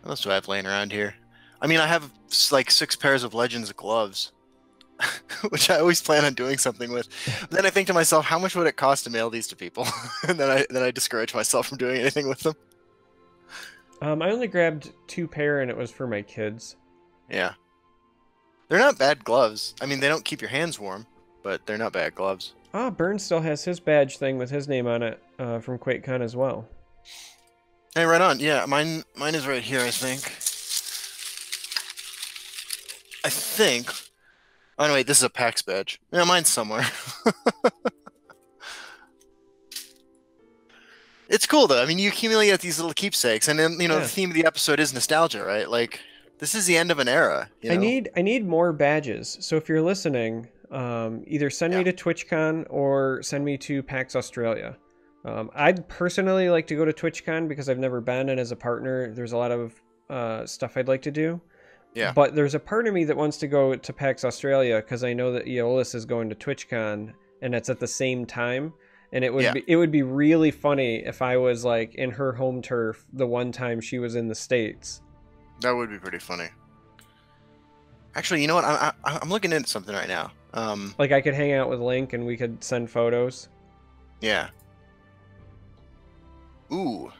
What else do I have laying around here? I mean, I have like 6 pairs of Legends gloves, which I always plan on doing something with. But then I think to myself, how much would it cost to mail these to people? And then I discourage myself from doing anything with them. I only grabbed 2 pair, and it was for my kids. Yeah. They're not bad gloves. I mean, they don't keep your hands warm, but they're not bad gloves. Ah, Burns still has his badge thing with his name on it from QuakeCon as well. Hey, right on. Yeah, mine is right here, I think. Oh, no, wait, this is a PAX badge. Yeah, mine's somewhere. It's cool, though. I mean, you accumulate these little keepsakes, and then, Yeah. the theme of the episode is nostalgia, right? Like, this is the end of an era, I need more badges. So if you're listening, either send me to TwitchCon or send me to PAX Australia. I'd personally like to go to TwitchCon because I've never been, and as a partner, there's a lot of stuff I'd like to do. Yeah. But there's a part of me that wants to go to PAX Australia because I know that Eolus is going to TwitchCon, and it's at the same time. And it would be really funny if I was like in her home turf the one time she was in the States. That would be pretty funny. Actually, you know what? I'm looking into something right now. Like I could hang out with Link and we could send photos. Yeah. Ooh.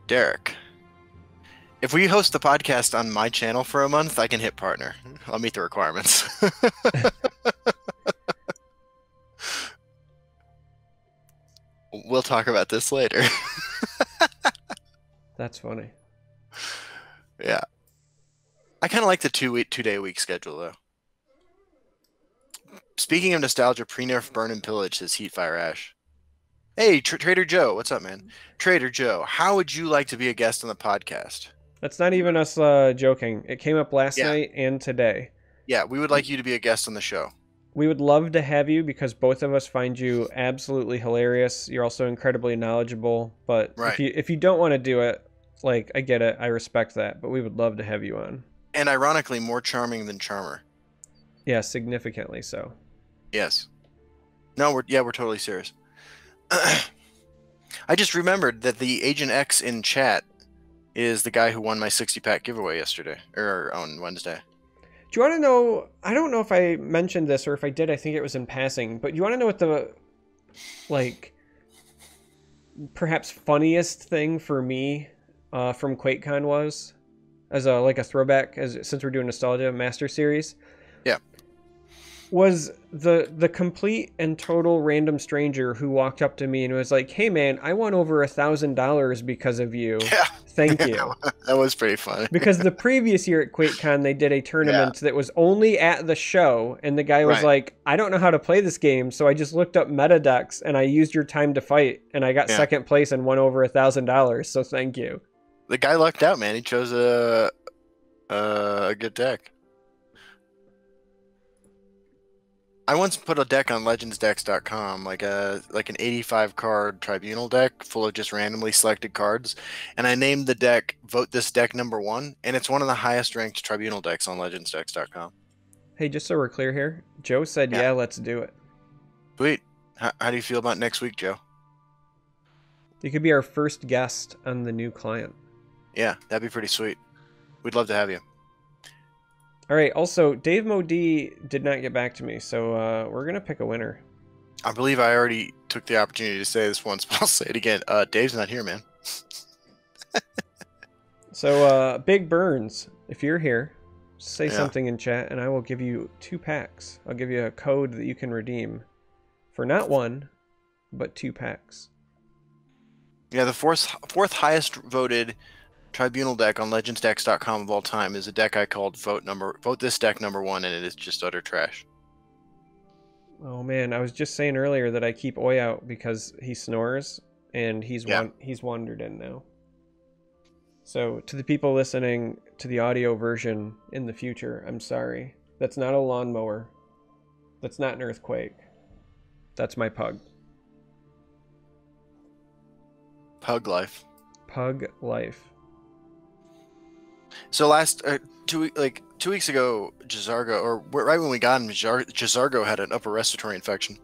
Derek. If we host the podcast on my channel for a month, I can hit partner. I'll meet the requirements. We'll talk about this later. That's funny. Yeah. I kind of like the 2-day week schedule, though. Speaking of nostalgia, pre-nerf burn and pillage says Heat Fire Ash. Hey, Trader Joe. What's up, man? Trader Joe, how would you like to be a guest on the podcast? That's not even us joking. It came up last night and today. Yeah, we would like you to be a guest on the show. We would love to have you because both of us find you absolutely hilarious. You're also incredibly knowledgeable. But if you don't want to do it, like, I get it. I respect that. But we would love to have you on. And ironically, more charming than Charmer. Yeah, significantly so. Yes. No, we're totally serious. I just remembered that the Agent X in chat is the guy who won my 60-pack giveaway yesterday, or on Wednesday. Do you want to know, I don't know if I mentioned this, or if I did, I think it was in passing, but do you want to know what the, like, perhaps funniest thing for me from QuakeCon was? As a throwback, since we're doing Nostalgia Master Series? Yeah. Was the complete and total random stranger who walked up to me and was like, "Hey man, I won over $1,000 because of you. Yeah. Thank you." That was pretty funny. Because the previous year at QuakeCon, they did a tournament that was only at the show, and the guy was like, "I don't know how to play this game, so I just looked up meta decks and I used your time to fight, and I got second place and won over $1,000. So thank you." The guy lucked out, man. He chose a good deck. I once put a deck on legendsdecks.com, like an 85 card tribunal deck full of just randomly selected cards, and I named the deck Vote This Deck Number 1, and it's one of the highest ranked tribunal decks on legendsdecks.com. Hey, just so we're clear here, Joe said, yeah, let's do it. Sweet. How do you feel about next week, Joe? You could be our first guest on the new client. Yeah, that'd be pretty sweet. We'd love to have you. All right. Also, Dave Modi did not get back to me, so we're gonna pick a winner. I believe I already took the opportunity to say this once, but I'll say it again. Dave's not here, man. So, Big Burns, if you're here, say something in chat, and I will give you 2 packs. I'll give you a code that you can redeem for not 1, but 2 packs. Yeah, the fourth highest voted tribunal deck on legendsdecks.com of all time is a deck I called Vote This Deck #1, and it is just utter trash. Oh man, I was just saying earlier that I keep Oi out because he snores and Yeah. he's wandered in now. So to the people listening to the audio version in the future, I'm sorry. That's not a lawnmower. That's not an earthquake. That's my pug. Pug life. Pug life. So last 2 weeks ago, Jazargo, or right when we got him, Jazargo had an upper respiratory infection.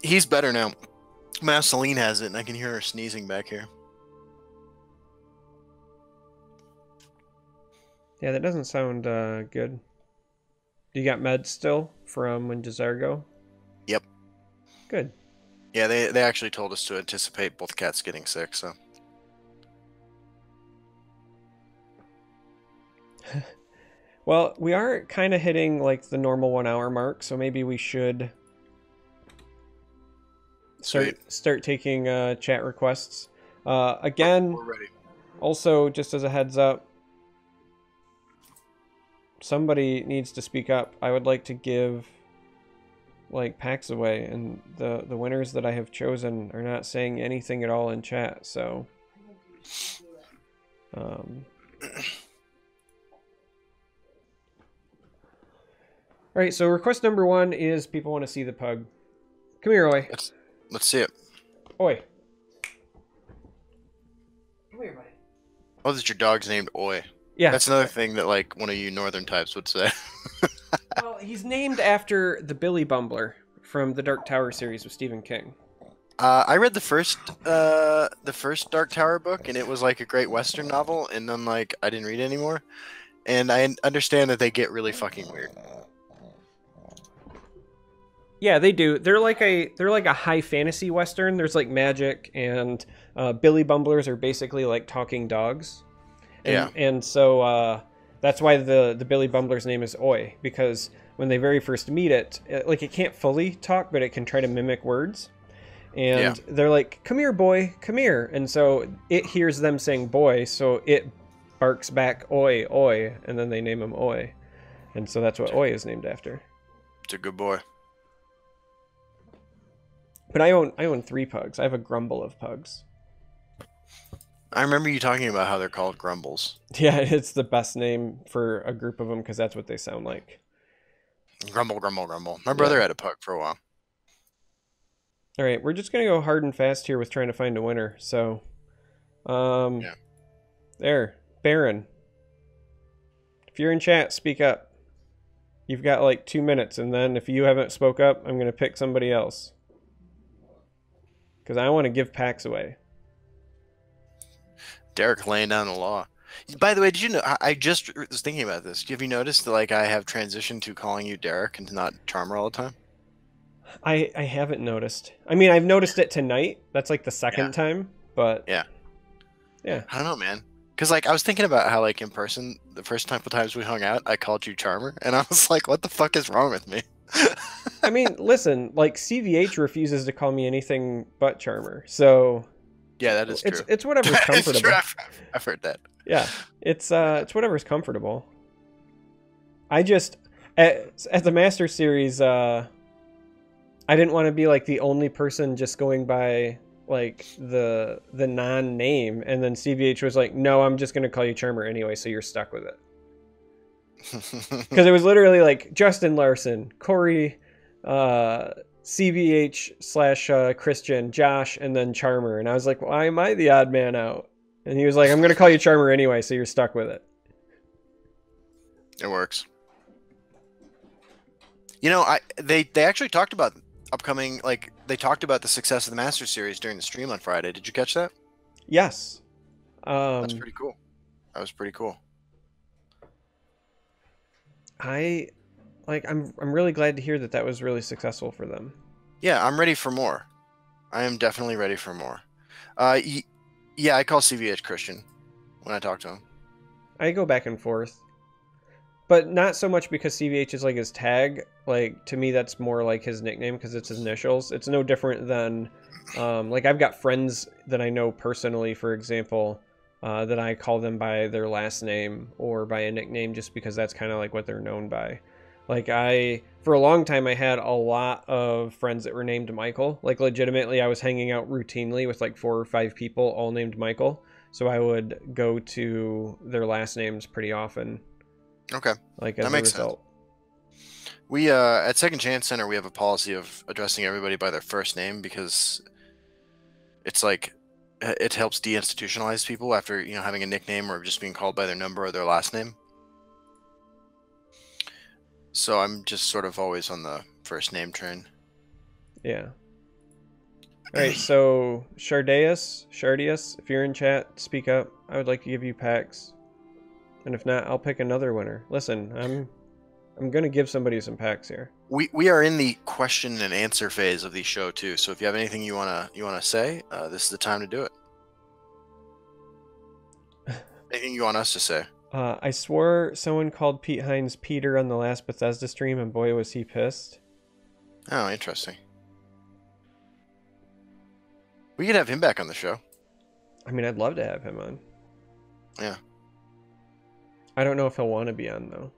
He's better now. Now Celine has it, and I can hear her sneezing back here. Yeah, that doesn't sound good. You got meds still from when Jazargo? Yep. Good. Yeah, they actually told us to anticipate both cats getting sick, so. Well, we are kind of hitting like the normal 1 hour mark, so maybe we should start taking chat requests. Again, We're ready. also just as a heads up, somebody needs to speak up. I would like to give like packs away, and the winners that I have chosen are not saying anything at all in chat, so all right, so request number 1 is people want to see the pug. Come here, Oi. Let's see it. Oi. Come here, buddy. Oh, that your dog's named Oi. Yeah. That's another thing that like one of you northern types would say. Well, he's named after the Billy Bumbler from the Dark Tower series with Stephen King. I read the first Dark Tower book, and it was like a great Western novel, and then like I didn't read it anymore. And I understand that they get really fucking weird. Yeah, they do. They're like a high fantasy Western. There's like magic, and Billy Bumblers are basically like talking dogs. And so that's why the Billy Bumbler's name is Oi, because when they very first meet it, like it can't fully talk, but it can try to mimic words. And they're like, "Come here, boy, come here." And so it hears them saying boy, so it barks back oi, oi, and then they name him Oi. And so that's what Oi is named after. It's a good boy. But I own 3 pugs. I have a grumble of pugs. I remember you talking about how they're called grumbles. Yeah, it's the best name for a group of them because that's what they sound like. Grumble, grumble, grumble. My brother had a pug for a while. All right, we're just going to go hard and fast here with trying to find a winner. So, there, Baron. If you're in chat, speak up. You've got like 2 minutes, and then if you haven't spoke up, I'm going to pick somebody else. Because I want to give packs away. Derek laying down the law. By the way, did you know? I just was thinking about this. Have you noticed that like I have transitioned to calling you Derek and not Charmer all the time? I haven't noticed. I mean, I've noticed it tonight. That's like the second time, but yeah. I don't know, man. Because like I was thinking about how like in person, the first couple times we hung out, I called you Charmer, and I was like, what the fuck is wrong with me? I mean, listen, like CVH refuses to call me anything but Charmer, so yeah, that is true. It's whatever's comfortable. True. I've heard that. Yeah, it's whatever's comfortable. I just at the Master Series, I didn't want to be like the only person just going by like the non-name, and then CVH was like, "No, I'm just gonna call you Charmer anyway, so you're stuck with it." Because it was literally like Justin Larson, Corey, CVH / Christian, Josh, and then Charmer, and I was like, "Why am I the odd man out?" And he was like, "I'm gonna call you Charmer anyway, so you're stuck with it." It works. You know, they actually talked about upcoming, like they talked about the success of the Master Series during the stream on Friday. Did you catch that? Yes. That's pretty cool. That was pretty cool. I'm really glad to hear that was really successful for them. Yeah, I'm ready for more. I am definitely ready for more. Yeah, I call CVH Christian when I talk to him. I go back and forth. But not so much because CVH is like his tag. like to me that's more like his nickname because it's his initials. It's no different than like I've got friends that I know personally, for example, that I call them by their last name or by a nickname just because that's kind of like what they're known by. Like for a long time, I had a lot of friends that were named Michael. Like legitimately, I was hanging out routinely with like 4 or 5 people all named Michael. So I would go to their last names pretty often. Okay. Like That as a makes sense. result. We at Second Chance Center we have a policy of addressing everybody by their first name because it's like it helps deinstitutionalize people after having a nickname or just being called by their number or their last name. So I'm just sort of always on the first name train. Yeah. All right. So Shardius, if you're in chat, speak up. I would like to give you packs, and if not, I'll pick another winner. Listen, I'm gonna give somebody some packs here. We are in the question and answer phase of the show too. So if you have anything you wanna say, this is the time to do it. Anything you want us to say? I swore someone called Pete Hines Peter on the last Bethesda stream, and boy was he pissed. Oh, interesting. We could have him back on the show. I mean, I'd love to have him on. Yeah. I don't know if he'll want to be on though.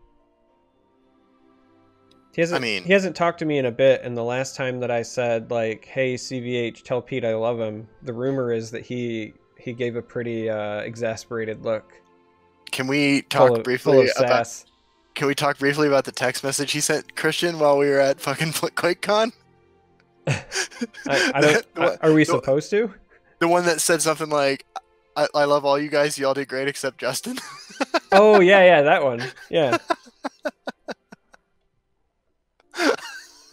He hasn't talked to me in a bit, and the last time that I said like, "Hey CVH, tell Pete I love him," the rumor is that he gave a pretty exasperated look. Can we talk briefly about? Sass. Can we talk briefly about the text message he sent Christian while we were at fucking QuakeCon? Are we supposed to? The one that said something like, "I love all you guys. You all did great except Justin." Oh yeah, that one. Yeah.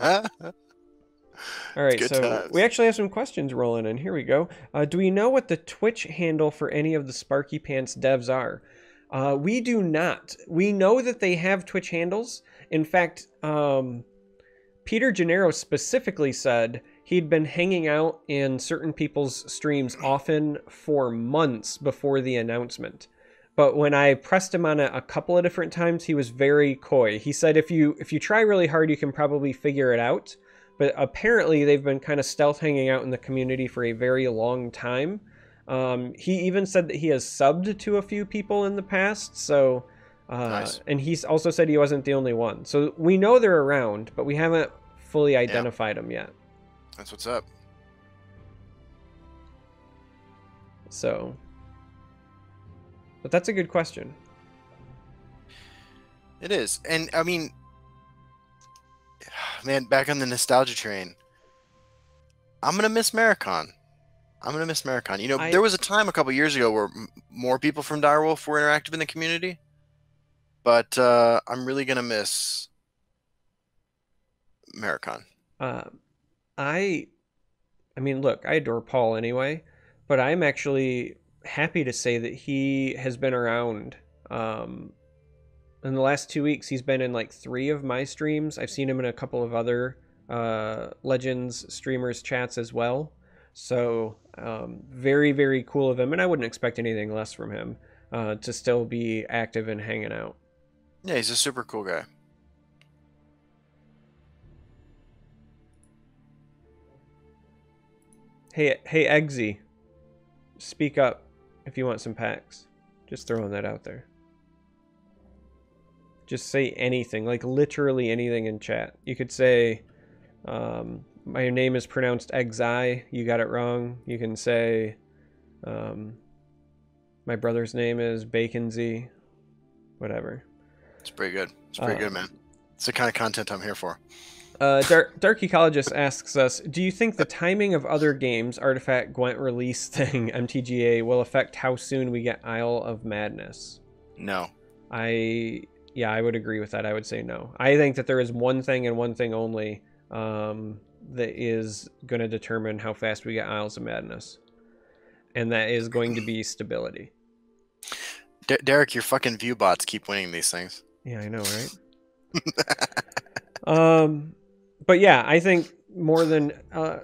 All right, so times. We actually have some questions rolling in. Here we go. Do we know what the Twitch handle for any of the Sparky Pants devs are? We do not. We know that they have Twitch handles. In fact, Peter Gennaro specifically said he'd been hanging out in certain people's streams often for months before the announcement. But when I pressed him on it a couple of different times, he was very coy. He said if you try really hard, you can probably figure it out. But apparently they've been kind of stealth hanging out in the community for a very long time. He even said that he has subbed to a few people in the past. So, nice. And he's also said he wasn't the only one. So we know they're around, but we haven't fully identified them yet. That's what's up. So, but that's a good question. It is. And I mean, man, back on the nostalgia train, I'm going to miss Maricon. There was a time a couple years ago where more people from Direwolf were interactive in the community. But I'm really going to miss Maricon. I mean, look, I adore Paul anyway, but I'm actually happy to say that he has been around. In the last 2 weeks, he's been in like 3 of my streams. I've seen him in a couple of other Legends streamers chats as well. So very, very cool of him. And I wouldn't expect anything less from him to still be active and hanging out. Yeah, he's a super cool guy. Hey, Eggsy, speak up if you want some packs. Just throwing that out there. Just say anything, like literally anything in chat. You could say, my name is pronounced Eggsy. You got it wrong. You can say, my brother's name is Baconsy. Whatever. It's pretty good. It's pretty good, man. It's the kind of content I'm here for. Dark Ecologist asks us, do you think the timing of other games, Artifact, Gwent release thing, MTGA, will affect how soon we get Isle of Madness? No. Yeah, I would agree with that. I would say no. I think that there is one thing and one thing only that is going to determine how fast we get Isles of Madness. And that is going to be stability. Derek, your fucking view bots keep winning these things. Yeah, I know, right? But yeah, I think more than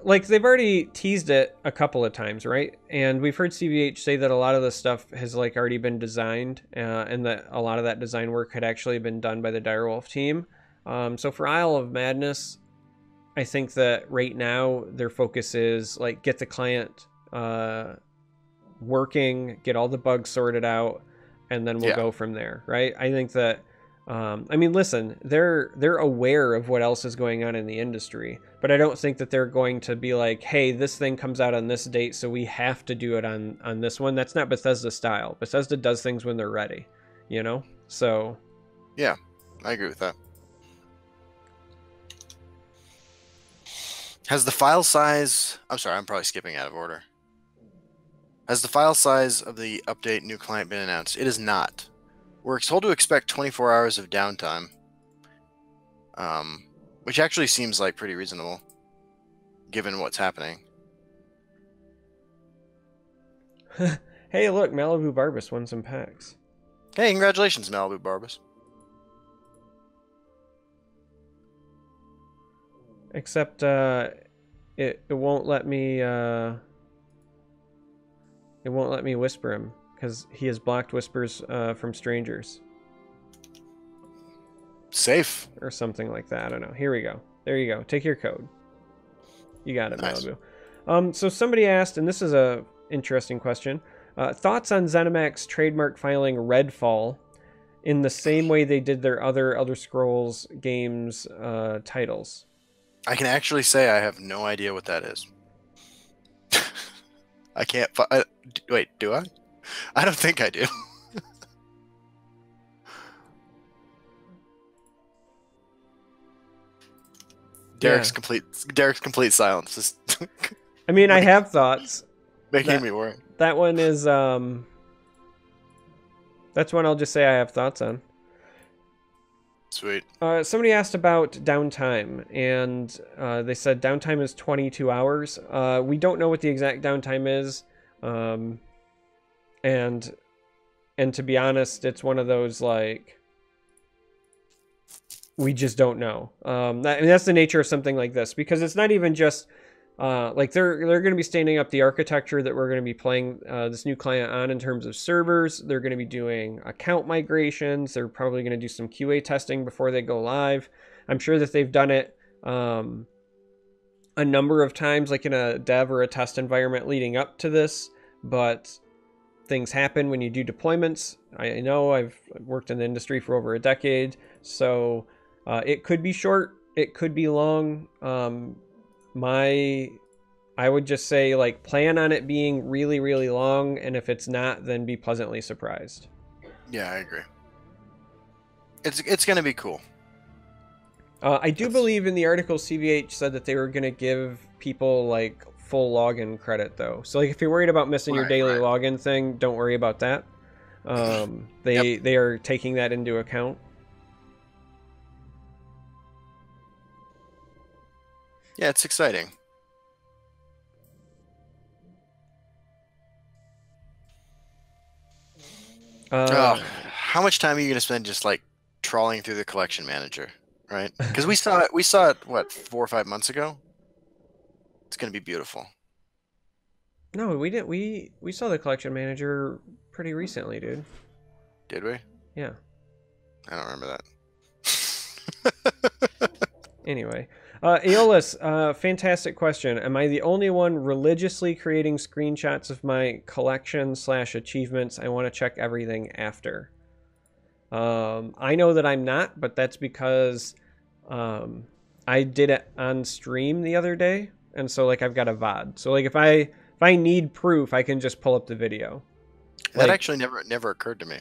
like they've already teased it a couple of times, right? And we've heard CVH say that a lot of the stuff has like already been designed, and that a lot of that design work had actually been done by the Direwolf team. So for Isle of Madness, I think that right now their focus is like get the client working, get all the bugs sorted out, and then we'll Yeah. go from there, right? I think that I mean, listen, they're aware of what else is going on in the industry, but I don't think that they're going to be like, hey, this thing comes out on this date, so we have to do it on this one. That's not Bethesda style. Bethesda does things when they're ready, you know? So Yeah, I agree with that. Has the file size... I'm sorry, I'm probably skipping out of order. Has the file size of the update new client been announced? It is not. We're told to expect 24 hours of downtime, which actually seems like pretty reasonable, given what's happening. hey, look, Malibu Barbas won some packs. Hey, congratulations, Malibu Barbas. Except it won't let me whisper him because he has blocked whispers from strangers Safe. or something like that. I don't know. Here we go. There you go. Take your code. You got it, Nice. Malibu. So somebody asked, and this is a interesting question. Thoughts on ZeniMax trademark filing Redfall in the same way they did their other Elder Scrolls games titles? I can actually say I have no idea what that is. I can't... wait, do I? I don't think I do. Derek's complete silence is I mean, I have thoughts. making me worry. That one is that's one I'll just say I have thoughts on. Sweet. Somebody asked about downtime, and they said downtime is 22 hours. We don't know what the exact downtime is, and to be honest, it's one of those like we just don't know. I mean, that's the nature of something like this, because it's not even just like they're going to be standing up the architecture that we're going to be playing this new client on in terms of servers. They're going to be doing account migrations. They're probably going to do some QA testing before they go live. I'm sure that they've done it a number of times, like in a dev or a test environment leading up to this, but things happen when you do deployments. I know I've worked in the industry for over a decade, so it could be short, it could be long. I would just say, like, plan on it being really, really long, and if it's not, then be pleasantly surprised. Yeah, I agree. It's going to be cool. I do believe in the article CVH said that they were going to give people, like, full login credit, though. So, like, if you're worried about missing your daily login thing, don't worry about that. They are taking that into account. Yeah, it's exciting. How much time are you going to spend just like trawling through the collection manager, right? Because we saw it what, 4 or 5 months ago. It's going to be beautiful. No, we didn't. We saw the collection manager pretty recently, dude. Did we? Yeah. I don't remember that. Anyway, Aeolus, fantastic question. Am I the only one religiously creating screenshots of my collection / achievements? I want to check everything after. I know that I'm not, but that's because I did it on stream the other day, and so like I've got a VOD. So like if I need proof, I can just pull up the video. That actually never occurred to me.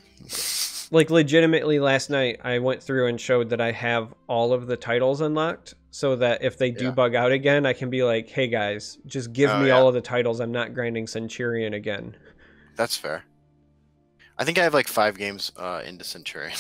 Like legitimately last night I went through and showed that I have all of the titles unlocked, so that if they do bug out again, I can be like, hey guys, just give me all of the titles. I'm not grinding Centurion again. That's fair. I think I have like 5 games into Centurion.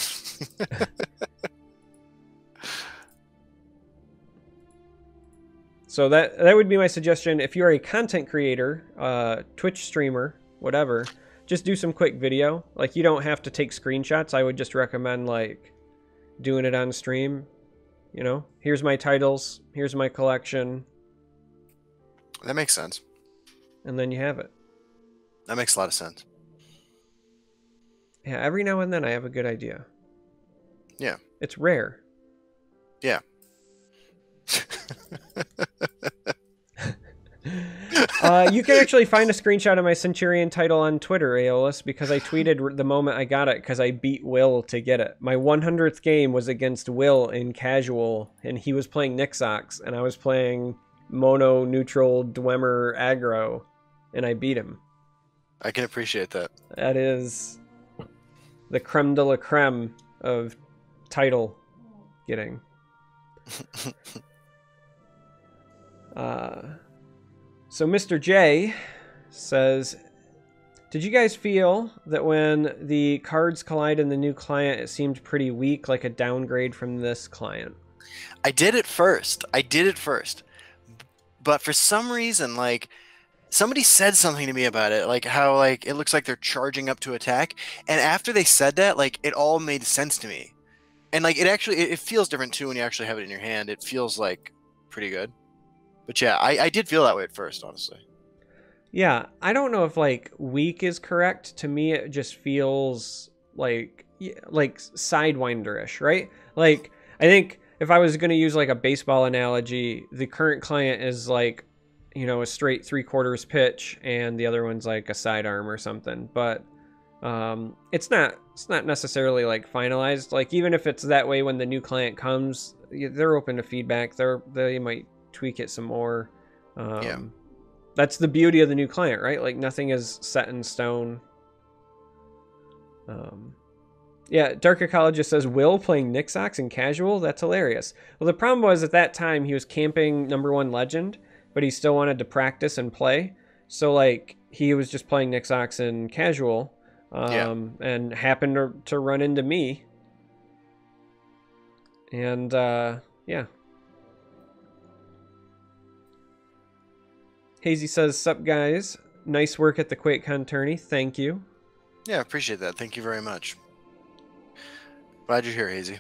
So that would be my suggestion. If you're a content creator, Twitch streamer, whatever, just do some quick video. Like, you don't have to take screenshots. I would just recommend like doing it on stream. You know, here's my titles, here's my collection. That makes sense. And then you have it. That makes a lot of sense. Yeah, every now and then I have a good idea. Yeah. It's rare. Yeah. You can actually find a screenshot of my Centurion title on Twitter, Aeolus, because I tweeted the moment I got it because I beat Will to get it. My 100th game was against Will in casual, and he was playing Nixox, and I was playing mono, neutral, Dwemer, aggro, and I beat him. I can appreciate that. That is the creme de la creme of title getting. So Mr. J says, did you guys feel that when the cards collide in the new client, it seemed pretty weak, like a downgrade from this client? I did it first. But for some reason, like, somebody said something to me about it, like how like it looks like they're charging up to attack. And after they said that, like, it all made sense to me. And like it feels different too when you actually have it in your hand. It feels like pretty good. But yeah, I did feel that way at first, honestly. Yeah, I don't know if like weak is correct. To me, it just feels like Sidewinder-ish, right? Like, I think if I was going to use like a baseball analogy, the current client is like, you know, a straight 3/4 pitch, and the other one's like a sidearm or something. But it's not necessarily like finalized. Like, even if it's that way when the new client comes, they're open to feedback. They might tweak it some more. Yeah. That's the beauty of the new client, right? Like, nothing is set in stone. Yeah, Dark Ecologist says, Will playing Nixox in casual? That's hilarious. Well, the problem was at that time he was camping #1 Legend, but he still wanted to practice and play. So, like, he was just playing Nixox in casual, and happened to run into me. And, yeah. Hazy says, sup guys, nice work at the QuakeCon tourney, thank you. Yeah, I appreciate that. Thank you very much. Glad you're here, Hazy.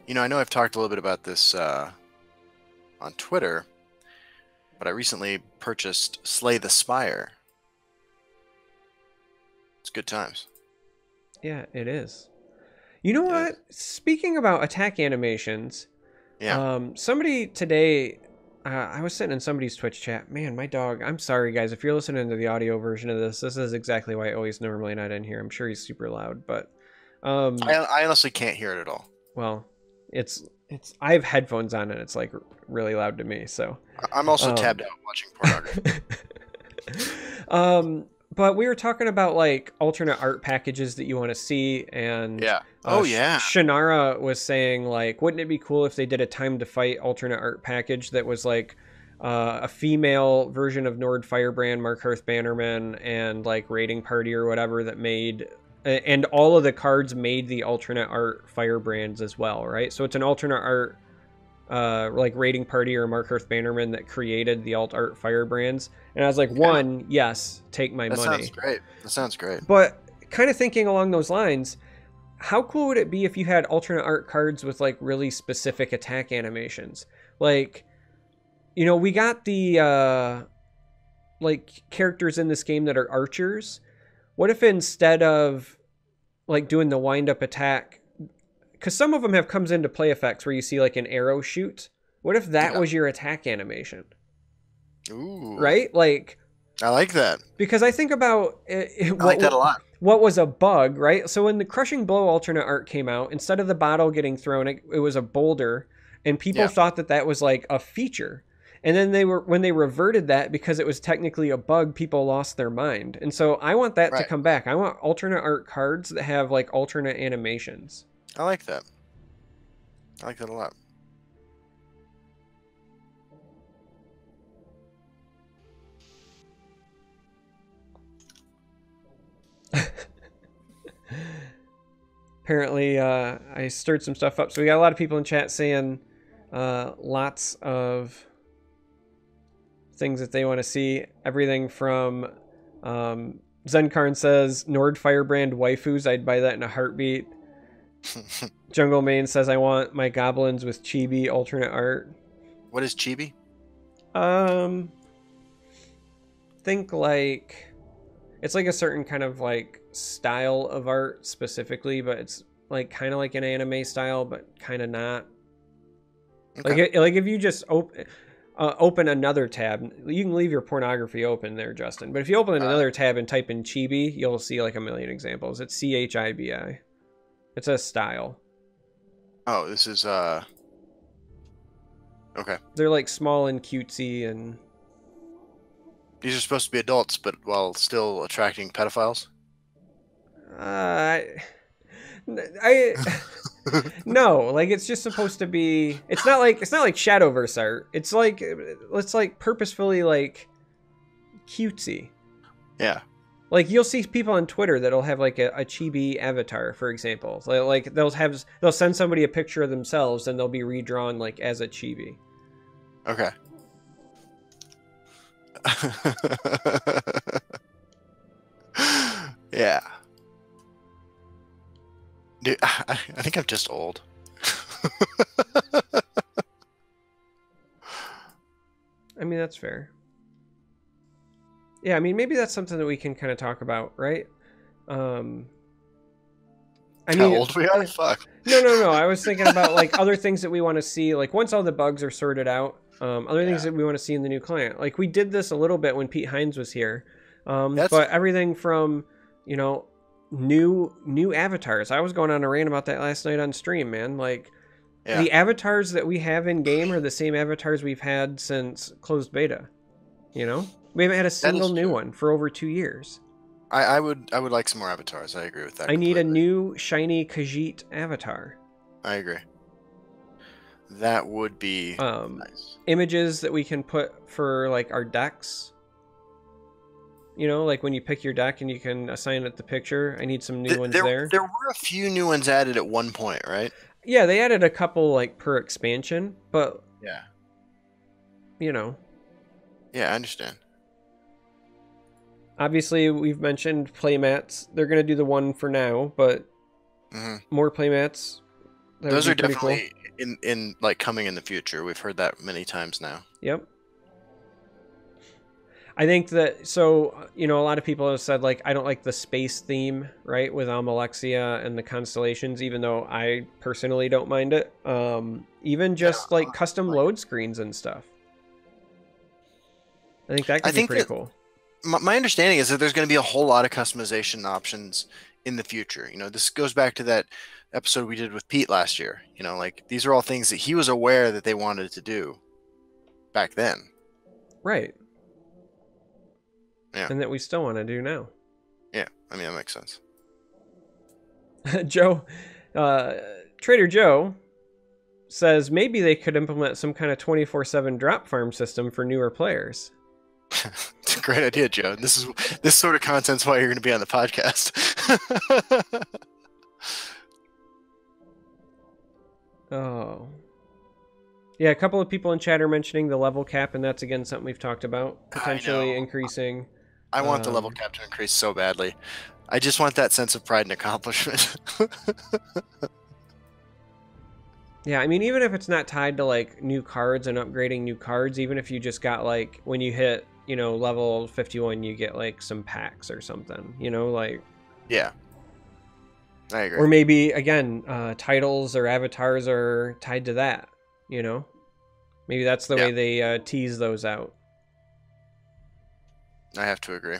You know, I know I've talked a little bit about this on Twitter, but I recently purchased Slay the Spire. It's good times. Yeah, it is. You know what? Speaking about attack animations, somebody today, I was sitting in somebody's Twitch chat. Man, my dog, I'm sorry guys, if you're listening to the audio version of this is exactly why Oi's normally not in here. I'm sure he's super loud, but I honestly can't hear it at all. Well, it's I have headphones on and it's like really loud to me, so I'm also tabbed out watching pornography. But we were talking about like alternate art packages that you want to see, and Shannara was saying, like, wouldn't it be cool if they did a Time to Fight alternate art package that was like a female version of Nord Firebrand, Markarth Bannerman, and like Raiding Party or whatever that made, and all of the cards made the alternate art Firebrands as well, right? So it's an alternate art like Raiding Party or Markarth Bannerman that created the alt art Firebrands. And I was like, yes, take my money. That sounds great. But kind of thinking along those lines, how cool would it be if you had alternate art cards with like really specific attack animations? Like, you know, we got the like characters in this game that are archers. What if instead of like doing the wind up attack, because some of them have comes into play effects where you see like an arrow shoot. What if that was your attack animation? Ooh. Right? Like, I like that. Because I think about I like that a lot. What was a bug, right? So when the Crushing Blow alternate art came out, instead of the bottle getting thrown, it was a boulder, and people thought that was like a feature. And then when they reverted that because it was technically a bug, people lost their mind. And so I want that to come back. I want alternate art cards that have like alternate animations. I like that. I like that a lot. Apparently, I stirred some stuff up. So we got a lot of people in chat saying lots of things that they want to see. Everything from Zenkarn says, Nord Firebrand waifus, I'd buy that in a heartbeat. Jungle Main says, I want my goblins with chibi alternate art. What is chibi? Think like... it's like a certain kind of like style of art specifically, but it's like kind of like an anime style, but kind of not. Okay. Like if you just open another tab, you can leave your pornography open there, Justin. But if you open another tab and type in chibi, you'll see like a million examples. It's CHIBI. It's a style. Oh, this is okay. They're like small and cutesy, and These are supposed to be adults, but while still attracting pedophiles. I no, like it's just supposed to be. It's not like Shadowverse art. It's like purposefully like cutesy. Yeah. Like you'll see people on Twitter that'll have like a chibi avatar, for example. Like they'll send somebody a picture of themselves and they'll be redrawn like as a chibi. Okay. Yeah. Dude, I think I'm just old. I mean, that's fair. Yeah, I mean, maybe that's something that we can kind of talk about, right? I mean, How old we are? Fuck. No. I was thinking about like other things that we want to see, like once all the bugs are sorted out, other things that we want to see in the new client. Like we did this a little bit when Pete Hines was here, but everything from, you know, new avatars. I was going on a rant about that last night on stream, man. Like the avatars that we have in game are the same avatars we've had since closed beta. You know, we haven't had a single new one for over 2 years. I would like some more avatars. I agree with that. I need a new shiny Khajiit avatar. I agree. That would be nice. Images that we can put for like our decks. You know, like when you pick your deck and you can assign it the picture. I need some new ones there. There were a few new ones added at one point, right? Yeah, they added a couple like per expansion, but yeah, you know. Yeah, I understand. Obviously, we've mentioned playmats. They're going to do the one for now, but more playmats. Those are definitely cool. in like coming in the future. We've heard that many times now. Yep. I think that, so, you know, a lot of people have said, like, I don't like the space theme, right, with Almalexia and the constellations, even though I personally don't mind it. Even just, like, custom load screens and stuff. I think that could be pretty cool. My understanding is that there's going to be a whole lot of customization options in the future. You know, this goes back to that episode we did with Pete last year. You know, like, these are all things that he was aware that they wanted to do back then. Right. Yeah. And that we still want to do now. Yeah, I mean, that makes sense. Joe, Trader Joe says maybe they could implement some kind of 24/7 drop farm system for newer players. It's a great idea, Joe. This sort of content's why you're going to be on the podcast. Oh. Yeah, a couple of people in chat are mentioning the level cap, and that's again something we've talked about, potentially increasing. I want the level cap to increase so badly. I just want that sense of pride and accomplishment. Yeah, I mean, even if it's not tied to like new cards and upgrading new cards, even if you just got like when you hit, you know, level 51, you get like some packs or something, you know, like. Yeah. I agree. Or maybe again, titles or avatars are tied to that, you know. Maybe that's the way they tease those out. I have to agree.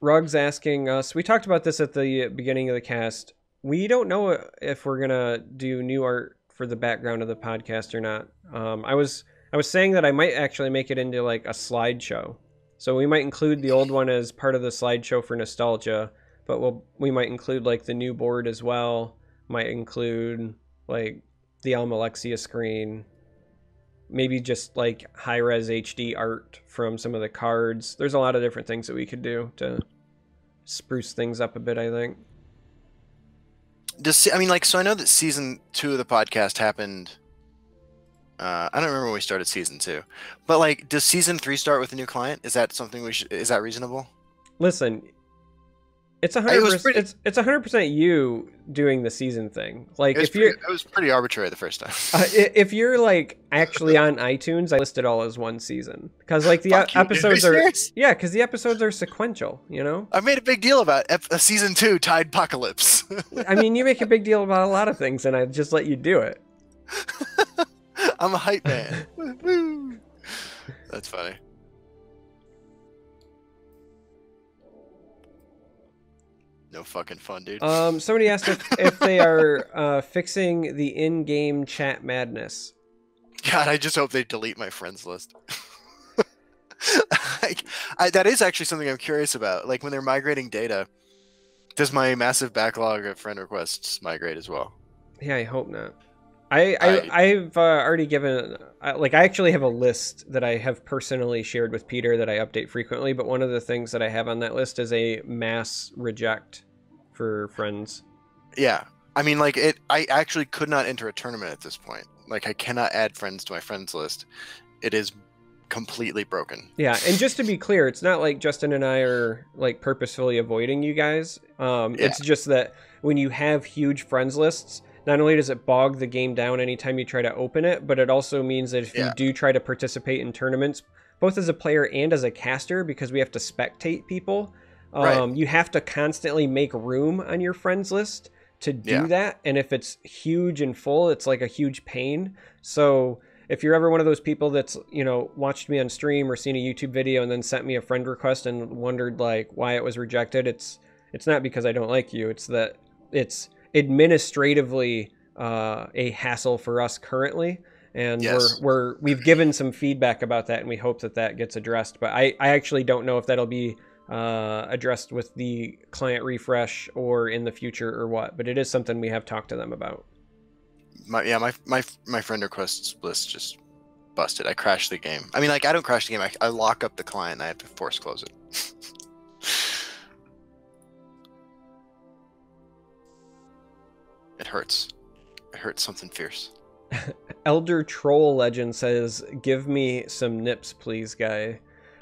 Rug's asking us, we talked about this at the beginning of the cast. We don't know if we're gonna do new art for the background of the podcast or not. I was saying that I might actually make it into like a slideshow. So we might include the old one as part of the slideshow for nostalgia, but we might include like the new board as well. Might include like the Almalexia screen. Maybe just like high-res HD art from some of the cards. There's a lot of different things that we could do to spruce things up a bit, I think. I mean, like, so I know that season 2 of the podcast happened. I don't remember when we started season 2, but like, does season 3 start with a new client? Is that something is that reasonable? Listen, It's It was 100%. pretty. It's 100% you doing the season thing. Like if you're It was pretty arbitrary the first time. if you're like actually on iTunes, I list it all as one season because like the Fuck you, dude. Are you episodes are serious? yeah, because the episodes are sequential. You know, I made a big deal about season 2 Tide Apocalypse. I mean, you make a big deal about a lot of things, and I just let you do it. I'm a hype man. Woo. That's funny. No fucking fun, dude. Somebody asked if they are fixing the in-game chat madness. God, I just hope they delete my friends list. That is actually something I'm curious about. Like when they're migrating data, does my massive backlog of friend requests migrate as well? Yeah, I hope not. I've already given like I actually have a list that I have personally shared with Peter that I update frequently, but one of the things that I have on that list is a mass reject for friends. Yeah. I mean, like I actually could not enter a tournament at this point. Like I cannot add friends to my friends list. It is completely broken. Yeah, and just to be clear, it's not like Justin and I are like purposefully avoiding you guys. It's just that when you have huge friends lists, not only does it bog the game down anytime you try to open it, but it also means that if you do try to participate in tournaments, both as a player and as a caster, because we have to spectate people, you have to constantly make room on your friends list to do that. And if it's huge and full, it's like a huge pain. So if you're ever one of those people that's, you know, watched me on stream or seen a YouTube video and then sent me a friend request and wondered like why it was rejected, it's not because I don't like you. It's that it's administratively a hassle for us currently, and we've given some feedback about that, and we hope that gets addressed. But I actually don't know if that'll be addressed with the client refresh or in the future or what. But it is something we have talked to them about. My friend requests list just busted. I crashed the game. I mean, like I don't crash the game. I lock up the client and I have to force close it. It hurts. It hurts something fierce. Elder Troll Legend says, "Give me some nips, please, guy."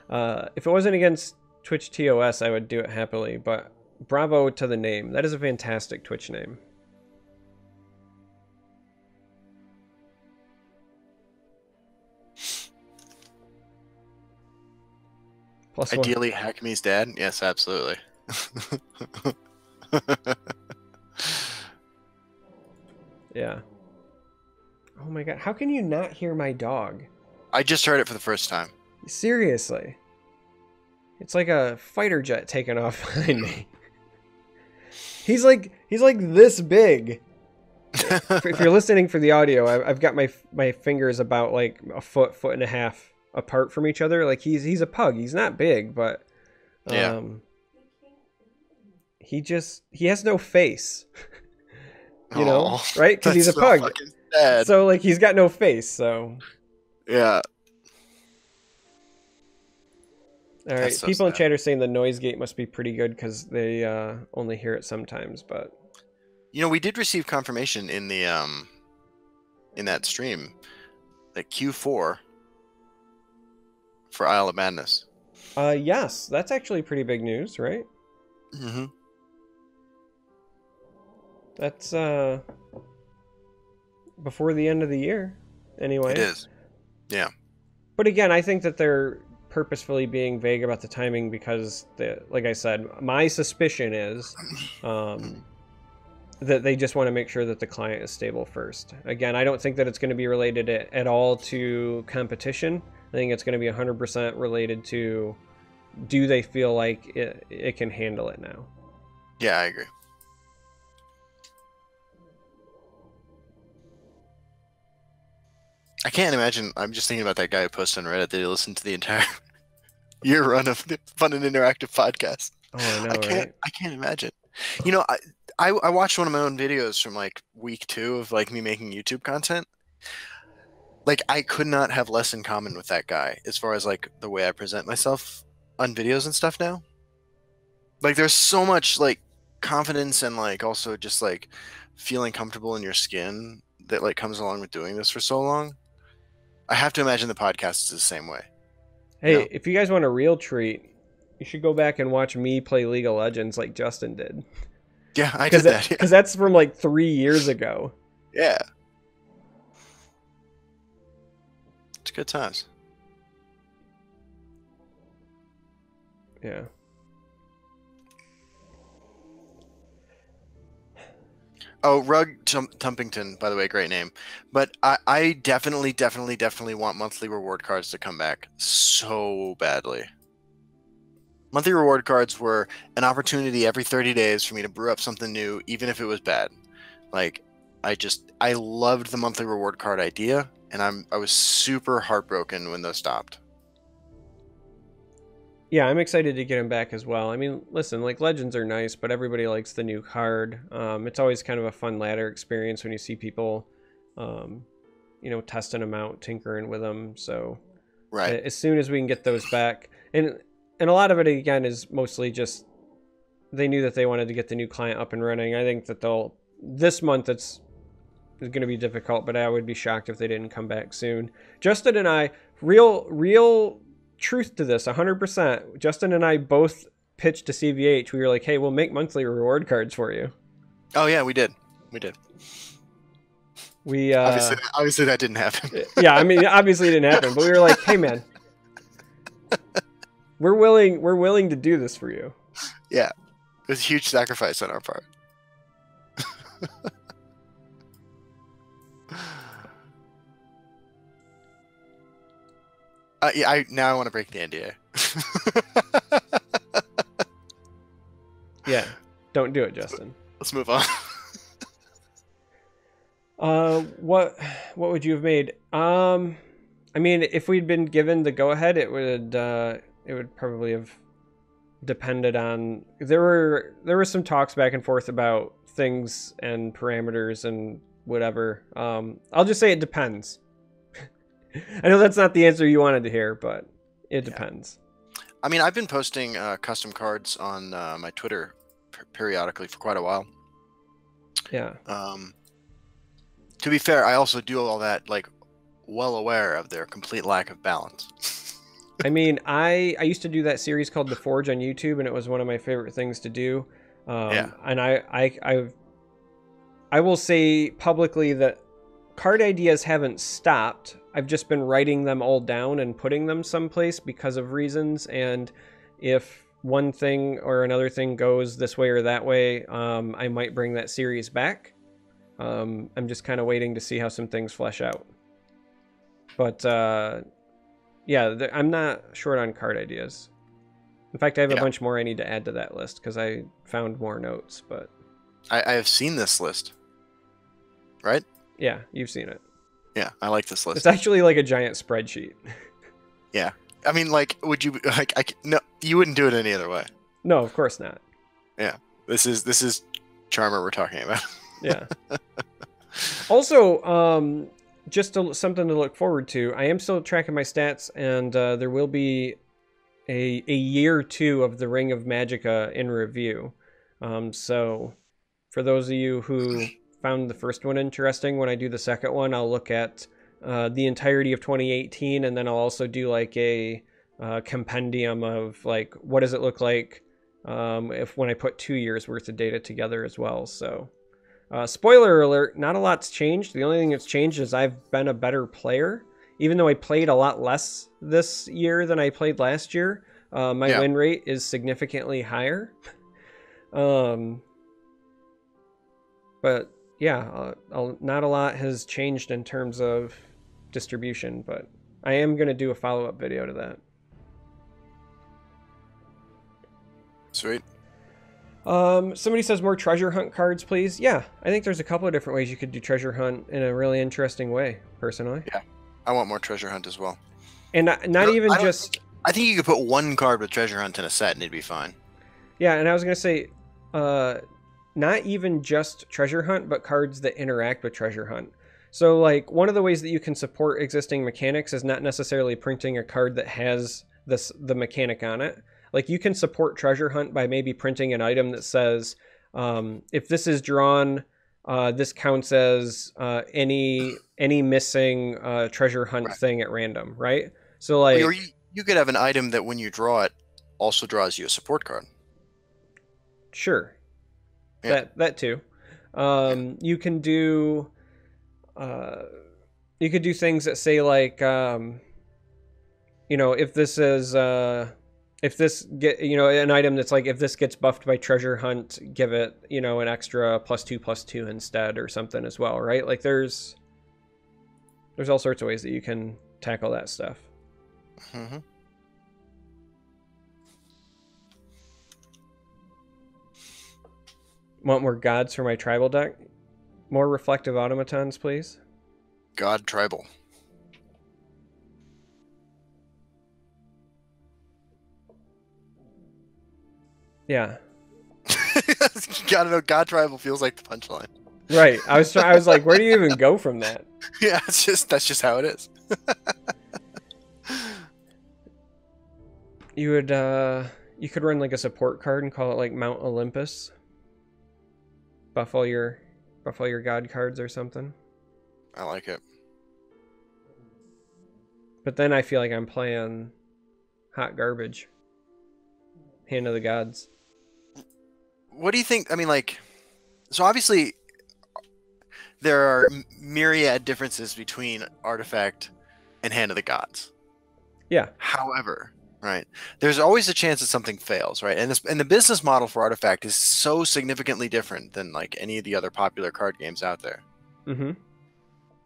If it wasn't against Twitch TOS, I would do it happily. But bravo to the name. That is a fantastic Twitch name. Plus ideally, hack me's dad. Yes, absolutely. Yeah. Oh my god, how can you not hear my dog? I just heard it for the first time. Seriously. It's like a fighter jet taking off behind me. He's like this big. If you're listening for the audio, I've got my fingers about like a foot and a half apart from each other. Like he's a pug. He's not big, but he has no face. You know, right? Because he's a pug. So like he's got no face. So yeah. All right. So people in chat are saying the noise gate must be pretty good because they only hear it sometimes. But you know, we did receive confirmation in the in that stream that Q4 for Isle of Madness. Yes, that's actually pretty big news, right? Mm-hmm. That's before the end of the year, anyway. It is. Yeah. But again, I think that they're purposefully being vague about the timing because, like I said, my suspicion is that they just want to make sure that the client is stable first. Again, I don't think that it's going to be related at all to competition. I think it's going to be 100% related to, do they feel like it can handle it now? Yeah, I agree. I can't imagine. I'm just thinking about that guy who posted on Reddit that he listened to the entire year run of the Fun and Interactive podcast. Oh, I know, right? I can't imagine. You know, I watched one of my own videos from like week 2 of like me making YouTube content. Like I could not have less in common with that guy as far as like the way I present myself on videos and stuff now. Like there's so much like confidence and like also just like feeling comfortable in your skin that like comes along with doing this for so long. I have to imagine the podcast is the same way. Hey, if you guys want a real treat, You should go back and watch me play League of Legends like Justin did. Yeah, I did that. Because that's from like 3 years ago. Yeah. It's good times. Yeah. Oh, Tumpington, by the way, great name. But I definitely want monthly reward cards to come back so badly. Monthly reward cards were an opportunity every 30 days for me to brew up something new, even if it was bad. Like, I loved the monthly reward card idea, and I was super heartbroken when those stopped. Yeah, I'm excited to get him back as well. I mean, listen, like Legends are nice, but everybody likes the new card. It's always kind of a fun ladder experience when you see people, testing them out, tinkering with them. So, right, as soon as we can get those back, and a lot of it again is mostly just they knew that they wanted to get the new client up and running. I think that this month it's going to be difficult, but I would be shocked if they didn't come back soon. Justin and I, real truth to this, 100%. Justin and I both pitched to CVH. We were like, hey, we'll make monthly reward cards for you. Oh yeah, we did. We obviously that didn't happen. Yeah, I mean, obviously it didn't happen, but we were like, hey man, we're willing to do this for you. Yeah, it was a huge sacrifice on our part. Now I want to break the NDA. Yeah, don't do it, Justin. Let's move on. What would you have made? I mean, if we'd been given the go-ahead, it would probably have depended on. There were some talks back and forth about things and parameters and whatever. I'll just say it depends. I know that's not the answer you wanted to hear, but it depends. I mean, I've been posting custom cards on my Twitter periodically for quite a while. Yeah. To be fair, I also do all that, like, well aware of their complete lack of balance. I mean, I used to do that series called The Forge on YouTube, and it was one of my favorite things to do. And I will say publicly that card ideas haven't stopped. I've just been writing them all down and putting them someplace because of reasons. And if one thing or another thing goes this way or that way, I might bring that series back. I'm just kind of waiting to see how some things flesh out. But yeah, I'm not short on card ideas. In fact, I have a bunch more I need to add to that list because I found more notes. But I have seen this list, right? Yeah, you've seen it. Yeah, I like this list. It's actually like a giant spreadsheet. Yeah. I mean, like, would you, like, no, you wouldn't do it any other way. No, of course not. Yeah. This is Charmer we're talking about. Yeah. Also, just something to look forward to. I am still tracking my stats, and there will be a year or two of the Ring of Magicka in review. So for those of you who found the first one interesting, when I do the second one, I'll look at the entirety of 2018, and then I'll also do like a compendium of like what does it look like when I put 2 years worth of data together as well. So spoiler alert, not a lot's changed. The only thing that's changed is I've been a better player. Even though I played a lot less this year than I played last year, my win rate is significantly higher. But yeah, not a lot has changed in terms of distribution, but I am going to do a follow-up video to that. Sweet. Somebody says more treasure hunt cards, please. Yeah, I think there's a couple of different ways you could do treasure hunt in a really interesting way, personally. Yeah, I want more treasure hunt as well. And not even just... I think you could put one card with treasure hunt in a set and it'd be fine. Yeah, and I was going to say... not even just treasure hunt, but cards that interact with treasure hunt. So like one of the ways that you can support existing mechanics is not necessarily printing a card that has the mechanic on it. Like you can support treasure hunt by maybe printing an item that says, if this is drawn, this counts as any missing treasure hunt thing at random, right? So like, or you could have an item that when you draw it, also draws you a support card. Sure. Yeah. That too. Yeah. You can do you could do things that say like if this is if this get an item that's like if this gets buffed by treasure hunt, give it an extra +2/+2 instead or something as well, right? Like there's all sorts of ways that you can tackle that stuff. Mm-hmm. Want more gods for my tribal deck? More reflective automatons, please. God tribal. Yeah. You gotta know, God tribal feels like the punchline. Right. I was like, where do you even go from that? Yeah, that's just how it is. You could run like a support card and call it like Mount Olympus. Buff all your god cards or something. I like it. But then I feel like I'm playing hot garbage. Hand of the Gods. What do you think? I mean, like, so obviously there are myriad differences between Artifact and Hand of the Gods. Yeah. However, right, there's always a chance that something fails, right? And the business model for Artifact is so significantly different than like any of the other popular card games out there. Mm-hmm.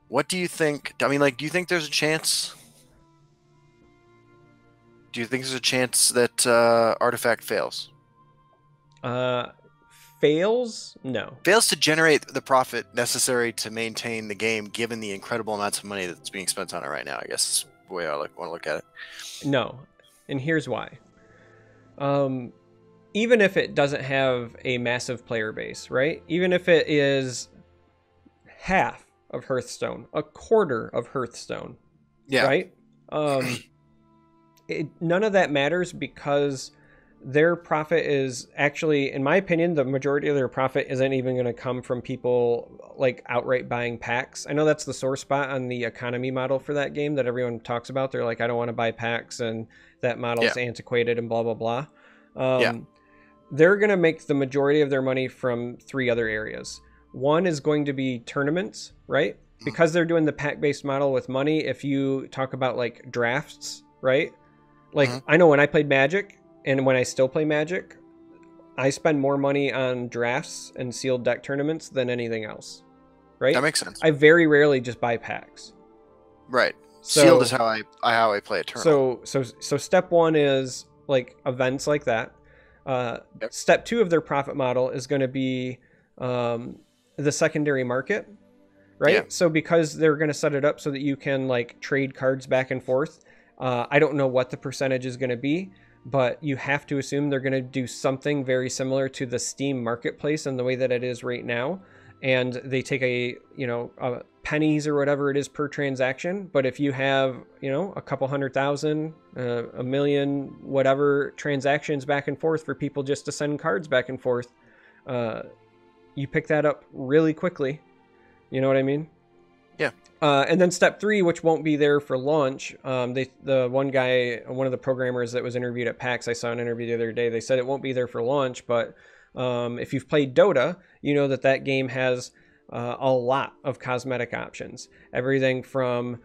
What do you think? I mean, like, do you think there's a chance? Do you think there's a chance that Artifact fails? Fails? No. Fails to generate the profit necessary to maintain the game, given the incredible amounts of money that's being spent on it right now. I guess is the way I want to look at it. No. And here's why. Even if it doesn't have a massive player base, right? Even if it is half of Hearthstone, a quarter of Hearthstone, Yeah. right? None of that matters because their profit is actually, in my opinion, the majority of their profit isn't even going to come from people like outright buying packs. I know that's the sore spot on the economy model for that game that everyone talks about. They're like, I don't want to buy packs and that model is antiquated and blah, blah, blah. They're going to make the majority of their money from three other areas. One is going to be tournaments, right? Because they're doing the pack-based model with money. If you talk about like drafts, right? Like I know when I played Magic, and when I still play Magic, I spend more money on drafts and sealed deck tournaments than anything else, right? That makes sense. I very rarely just buy packs. Right. Sealed is how I play a tournament. So step one is like events like that. Step two of their profit model is going to be the secondary market, right? Yeah. So because they're going to set it up so that you can like trade cards back and forth. I don't know what the percentage is going to be, but you have to assume they're going to do something very similar to the Steam marketplace and the way that it is right now. And they take a pennies or whatever it is per transaction. But if you have, a couple 100,000, a million, whatever transactions back and forth for people just to send cards back and forth, you pick that up really quickly. You know what I mean? Yeah. And then step three, which won't be there for launch. The one guy, one of the programmers that was interviewed at PAX, I saw an interview the other day. They said it won't be there for launch, but if you've played Dota, you know that game has a lot of cosmetic options. Everything from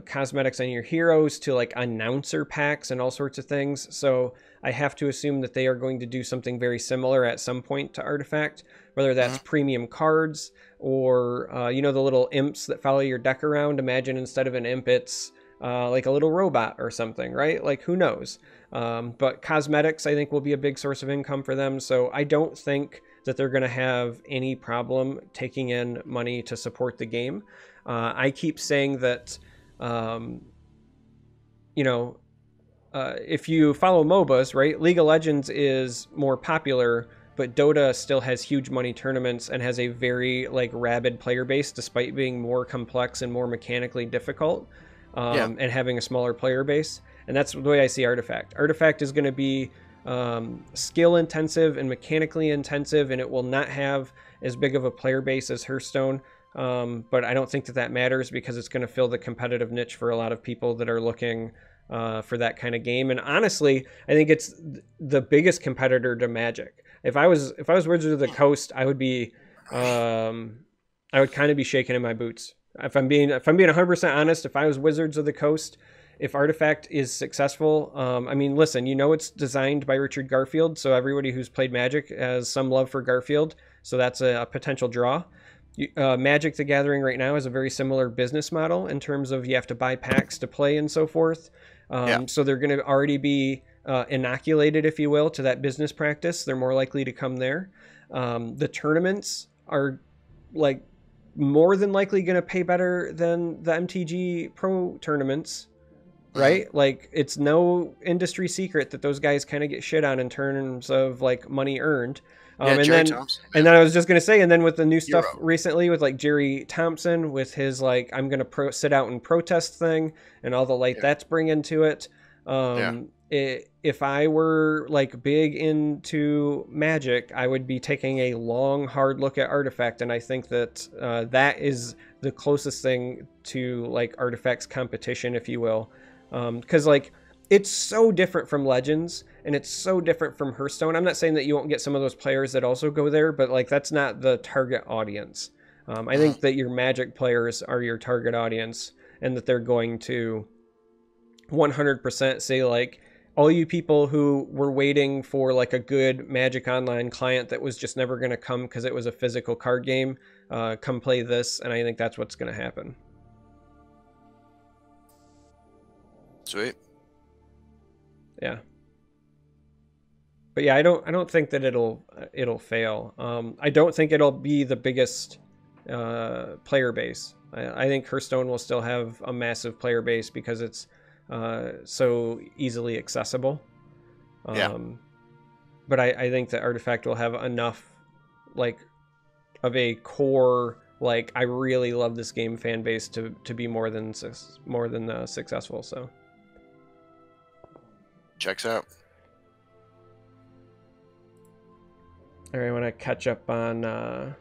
cosmetics on your heroes to like announcer packs and all sorts of things. So I have to assume that they are going to do something very similar at some point to Artifact, whether that's premium cards or, the little imps that follow your deck around. Imagine instead of an imp, it's like a little robot or something, right? Like, who knows? But cosmetics, I think, will be a big source of income for them. So I don't think that they're going to have any problem taking in money to support the game. I keep saying that, if you follow MOBAs, right, League of Legends is more popular, but Dota still has huge money tournaments and has a very rabid player base, despite being more complex and more mechanically difficult, and having a smaller player base. And that's the way I see Artifact. Artifact is going to be skill intensive and mechanically intensive, and it will not have as big of a player base as Hearthstone. But I don't think that matters because it's going to fill the competitive niche for a lot of people that are looking for that kind of game. And honestly, I think it's the biggest competitor to Magic. If I was Wizards of the Coast, I would kind of be shaking in my boots. If I'm being 100% honest, if I was Wizards of the Coast, if Artifact is successful, I mean, listen, it's designed by Richard Garfield, so everybody who's played Magic has some love for Garfield, so that's a potential draw. Magic the Gathering right now is a very similar business model in terms of you have to buy packs to play and so forth. Yeah. So they're going to already be inoculated, if you will, to that business practice. They're more likely to come there. The tournaments are like more than likely going to pay better than the MTG Pro tournaments, right? Like, it's no industry secret that those guys kind of get shit on in terms of like money earned. Yeah, and Jerry then Thompson, and then I was just gonna say, and then with the new stuff Hero. recently with like Jerry Thompson with his like I'm gonna sit out and protest thing and all the light Yeah. that's bringing to it. If I were like big into Magic, I would be taking a long, hard look at Artifact, and I think that that is the closest thing to like Artifact's competition, if you will, because like it's so different from Legends and it's so different from Hearthstone. I'm not saying that you won't get some of those players that also go there, but like that's not the target audience. I think that your Magic players are your target audience, and that they're going to 100% say like, all you people who were waiting for like a good Magic Online client that was just never going to come because it was a physical card game, come play this. And I think that's what's going to happen. Sweet. Yeah. But yeah, I don't think that it'll fail. I don't think it'll be the biggest player base. I think Hearthstone will still have a massive player base because it's so easily accessible. But I think that Artifact will have enough like of a core like I really love this game fan base to be more than successful. So Checks out. all right, I want to catch up on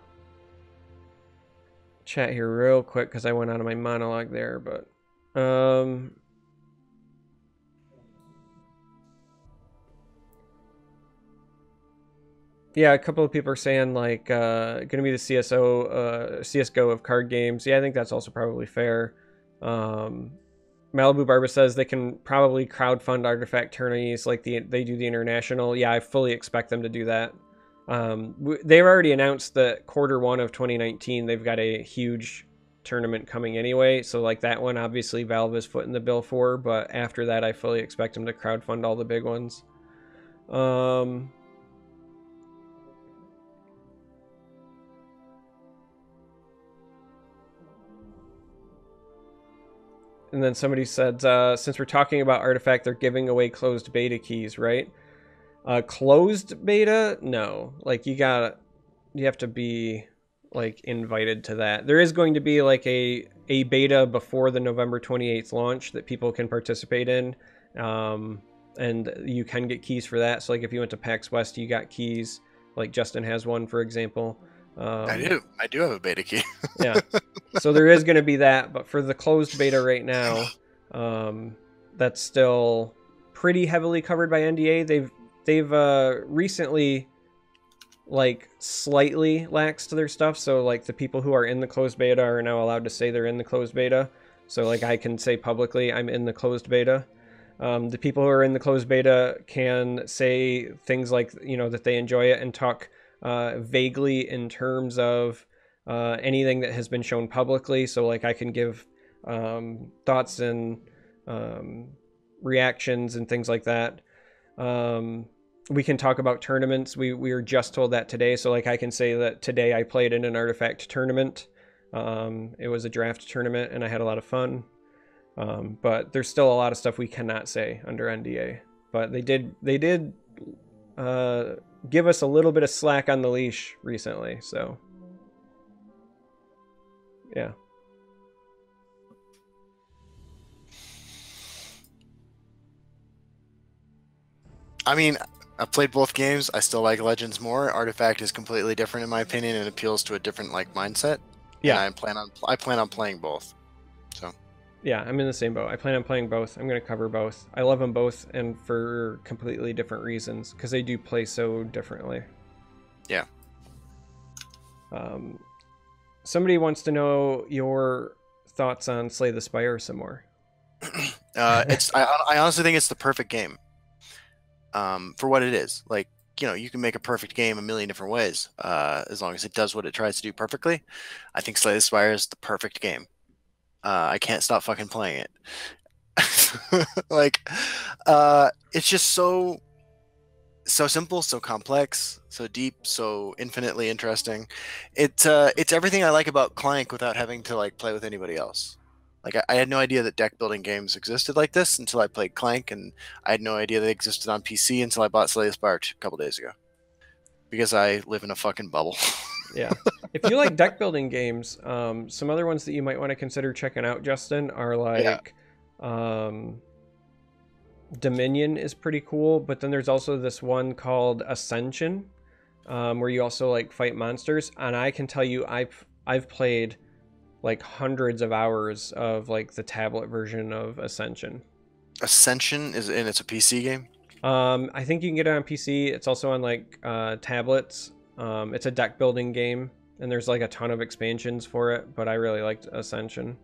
chat here real quick because I went out of my monologue there, but yeah, a couple of people are saying like going to be the CSGO of card games. Yeah, I think that's also probably fair. Malibu Barba says they can probably crowdfund Artifact tourneys like they do the International. Yeah, I fully expect them to do that. They've already announced that Q1 of 2019 they've got a huge tournament coming anyway, so like that one obviously Valve is footing the bill for, but after that I fully expect them to crowdfund all the big ones. And then somebody said, since we're talking about Artifact, they're giving away closed beta keys, right? Closed beta? No. Like, you have to be, like, invited to that. There is going to be, like, a beta before the November 28th launch that people can participate in. And you can get keys for that. So, like, if you went to PAX West, you got keys. Like, Justin has one, for example. I do have a beta key. Yeah. So there is going to be that, but for the closed beta right now, that's still pretty heavily covered by NDA. They've recently like slightly laxed their stuff, so like the people who are in the closed beta are now allowed to say they're in the closed beta. So like I can say publicly I'm in the closed beta. The people who are in the closed beta can say things like, that they enjoy it and talk vaguely in terms of anything that has been shown publicly. So like I can give thoughts and reactions and things like that. We can talk about tournaments. We were just told that today. So like I can say that today I played in an Artifact tournament. It was a draft tournament and I had a lot of fun. But there's still a lot of stuff we cannot say under NDA. But they did give us a little bit of slack on the leash recently. So yeah. I mean, I've played both games. I still like Legends more. Artifact is completely different in my opinion and appeals to a different like mindset. Yeah. And I plan on playing both. So Yeah, I'm in the same boat. I plan on playing both. I'm going to cover both. I love them both, and for completely different reasons, because they do play so differently. Yeah. Um, somebody wants to know your thoughts on Slay the Spire some more. I honestly think it's the perfect game. For what it is. Like, you can make a perfect game a million different ways, as long as it does what it tries to do perfectly. I think Slay the Spire is the perfect game. I can't stop fucking playing it. Like, it's just so simple, so complex, so deep, so infinitely interesting. It's everything I like about Clank without having to like play with anybody else. Like I had no idea that deck building games existed like this until I played Clank, and I had no idea they existed on PC until I bought Slay the Spire a couple days ago. Because I live in a fucking bubble. Yeah. If you like deck building games, some other ones that you might want to consider checking out, Justin, are Yeah. like um, Dominion is pretty cool, but then there's also this one called Ascension, where you also like fight monsters. And I can tell you, I've played like hundreds of hours of like the tablet version of Ascension. Ascension is and it's a PC game. I think you can get it on PC. It's also on like tablets. It's a deck building game, and there's like a ton of expansions for it. But I really liked Ascension.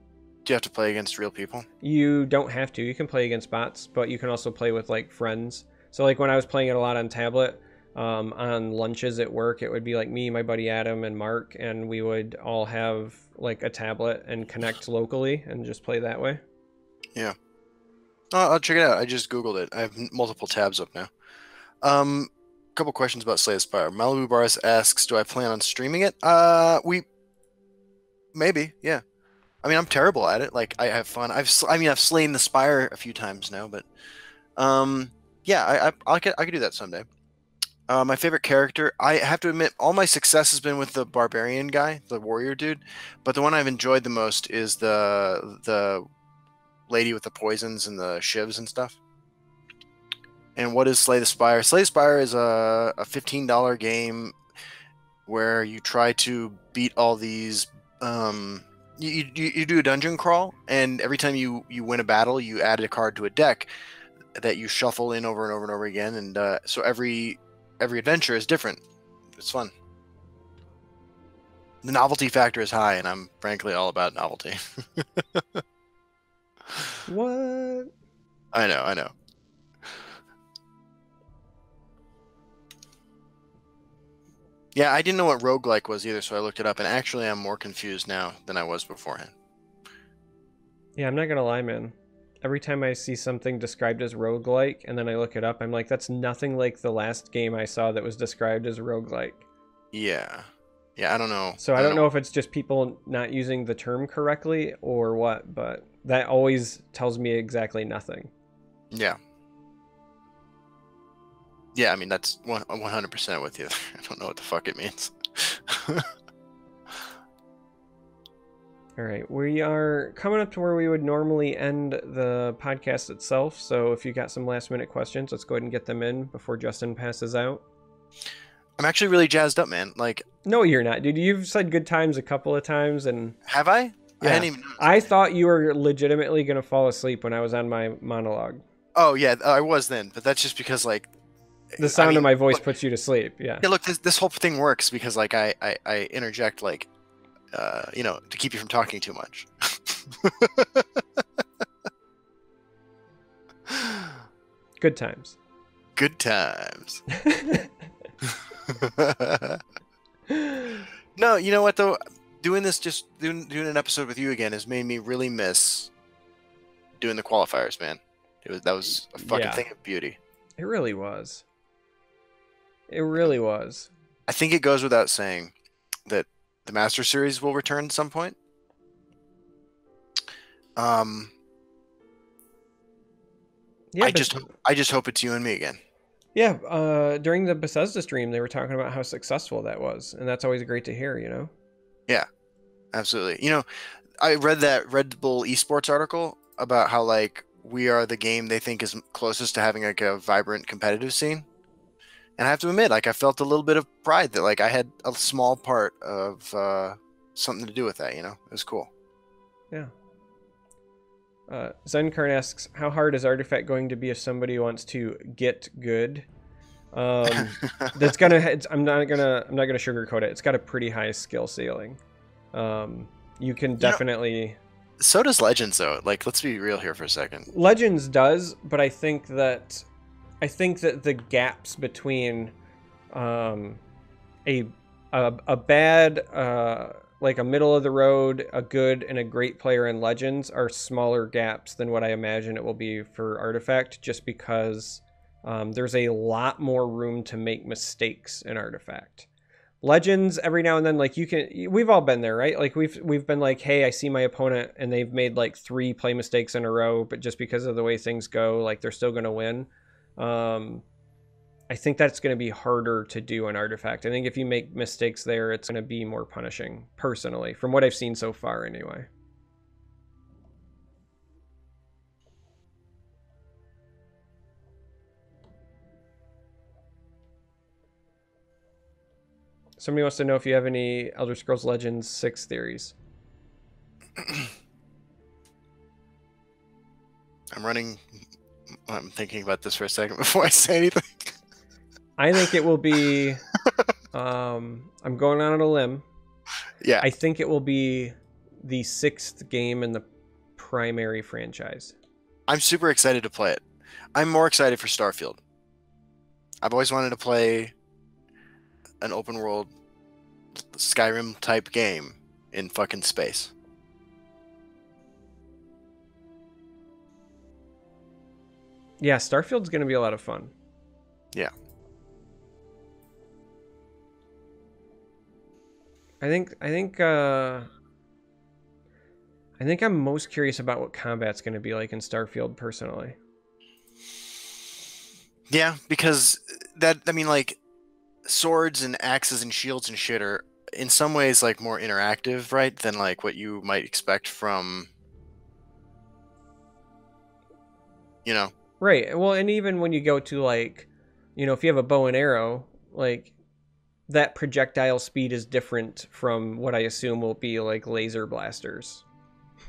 Do you have to play against real people? You don't have to. You can play against bots, but you can also play with like friends. So like when I was playing it a lot on tablet, on lunches at work, it would be like me, my buddy Adam, and Mark, and we would all have like a tablet and connect locally and just play that way. Yeah. Oh, I'll check it out. I just Googled it. I have multiple tabs up now. Couple questions about Slay the Spire. Malibu Bars asks, "Do I plan on streaming it?" We maybe, yeah. I mean, I'm terrible at it. Like, I have fun. I've slain the Spire a few times now, but yeah, I could do that someday. My favorite character, I have to admit, all my success has been with the barbarian guy, the warrior dude. But the one I've enjoyed the most is the lady with the poisons and the shivs and stuff. And what is Slay the Spire? Slay the Spire is a $15 game where you try to beat all these. You do a dungeon crawl, and every time you win a battle, you add a card to a deck that you shuffle in over and over and over again. And so every adventure is different. It's fun. The novelty factor is high, and I'm frankly all about novelty. What? I know. Yeah, I didn't know what roguelike was either, so I looked it up, and actually I'm more confused now than I was beforehand. Yeah, I'm not gonna lie, man. Every time I see something described as roguelike and then I look it up, I'm like, that's nothing like the last game I saw that was described as roguelike. Yeah. Yeah, I don't know. So I don't know if it's just people not using the term correctly or what, but that always tells me exactly nothing. Yeah. Yeah, I mean, that's 100% with you. I don't know what the fuck it means. All right, we are coming up to where we would normally end the podcast itself. So if you got some last minute questions, let's go ahead and get them in before Justin passes out. I'm actually really jazzed up, man. Like, no, you're not, dude. You've said good times a couple of times, and have I? Yeah. I hadn't even noticed. I thought you were legitimately gonna fall asleep when I was on my monologue. Oh yeah, I was then, but that's just because like the sound of my voice puts you to sleep. Yeah. Yeah, look, this whole thing works because like I interject like to keep you from talking too much. Good times. Good times. No, you know what though? Doing doing an episode with you again has made me really miss doing the qualifiers, man. That was a fucking thing of beauty. It really was. It really was. I think it goes without saying that the Master Series will return at some point. Yeah, I just hope it's you and me again. Yeah, during the Bethesda stream, they were talking about how successful that was, and that's always great to hear, you know? Yeah, absolutely. You know, I read that Red Bull Esports article about how, like, we are the game they think is closest to having, like, a vibrant competitive scene. And I have to admit, like, I felt a little bit of pride that, like, I had a small part of something to do with that, you know? It was cool. Yeah. Zenkarn asks, how hard is Artifact going to be if somebody wants to get good? That's gonna. I'm not gonna sugarcoat it. It's got a pretty high skill ceiling. You can You know, definitely. so does Legends though. Like, let's be real here for a second. Legends does, but I think that the gaps between a bad like a middle of the road, a good, and a great player in Legends are smaller gaps than what I imagine it will be for Artifact, just because there's a lot more room to make mistakes in Artifact. Legends, every now and then, like we've all been there, right? Like we've been like, hey, I see my opponent and they've made like 3 play mistakes in a row, but just because of the way things go, like they're still going to win. I think that's going to be harder to do in Artifact. I think if you make mistakes there, it's going to be more punishing, personally, from what I've seen so far anyway. Somebody wants to know if you have any Elder Scrolls Legends 6 theories. I'm thinking about this for a second before I say anything. I think it will be... I'm going on a limb. Yeah. I think it will be the 6th game in the primary franchise. I'm super excited to play it. I'm more excited for Starfield. I've always wanted to play an open world Skyrim type game in fucking space. Yeah, Starfield's going to be a lot of fun. Yeah. I think I'm most curious about what combat's going to be like in Starfield, personally. Yeah, because like swords and axes and shields and shit are in some ways like more interactive, right, than like what you might expect from, you know. Right. Well, and even when you go to like, if you have a bow and arrow, like that projectile speed is different from what I assume will be like laser blasters.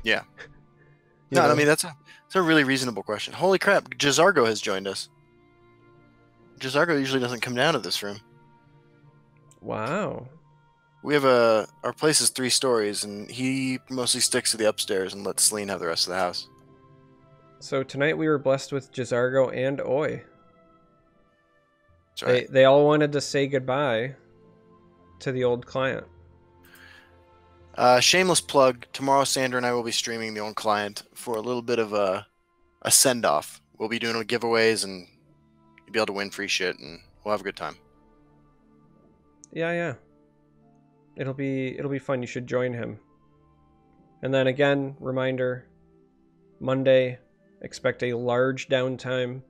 Yeah. No, I mean that's a really reasonable question. Holy crap, Jazargo has joined us. Jazargo usually doesn't come down to this room. Wow. We have our place is 3 stories, and he mostly sticks to the upstairs and lets Celine have the rest of the house. So tonight we were blessed with Jazargo and Oi. That's right. They all wanted to say goodbye to the old client. Shameless plug. Tomorrow, Sandra and I will be streaming the old client for a little bit of a send-off. We'll be doing giveaways, and you'll be able to win free shit, and we'll have a good time. Yeah. It'll be fun. You should join him. And then again, reminder, Monday, expect a large downtime.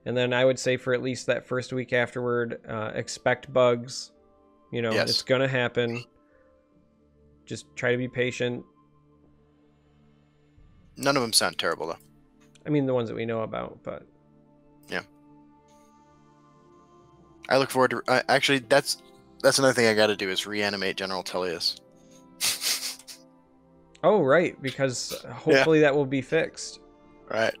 And then I would say for at least that first week afterward, expect bugs. Yes. It's going to happen. Just try to be patient. None of them sound terrible, though. I mean, the ones that we know about, but... Yeah. I look forward to... actually, that's another thing I got to do is reanimate General Tullius. Oh, right, because hopefully that will be fixed. Right.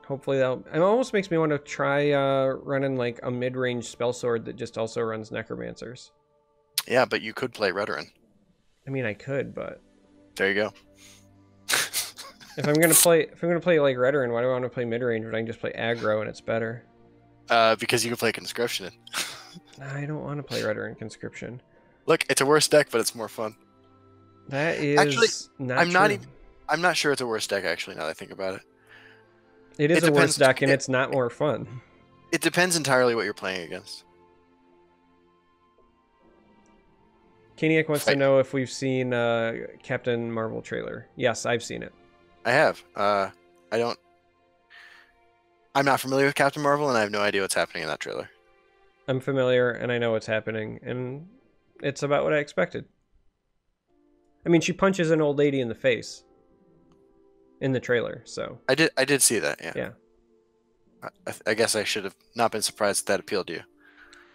Hopefully that'll... It almost makes me want to try running like a mid-range spell sword that just also runs necromancers. Yeah, but you could play Redoran. I mean, I could, but... There you go. If I'm gonna play like Redoran, why do I want to play mid-range when I can just play aggro and it's better? Because you can play Conscription. I don't want to play Redoran Conscription. Look, it's a worse deck, but it's more fun. That is actually, not true. I'm not sure it's a worse deck, actually, now that I think about it. It is a worse deck, and it's not more fun. It depends entirely what you're playing against. Kaniak wants to know if we've seen Captain Marvel trailer. Yes, I've seen it. I have. I'm not familiar with Captain Marvel, and I have no idea what's happening in that trailer. I'm familiar, and I know what's happening, and it's about what I expected. I mean, she punches an old lady in the face in the trailer, so... I did see that, yeah. Yeah. I guess I should have not been surprised that appealed to you.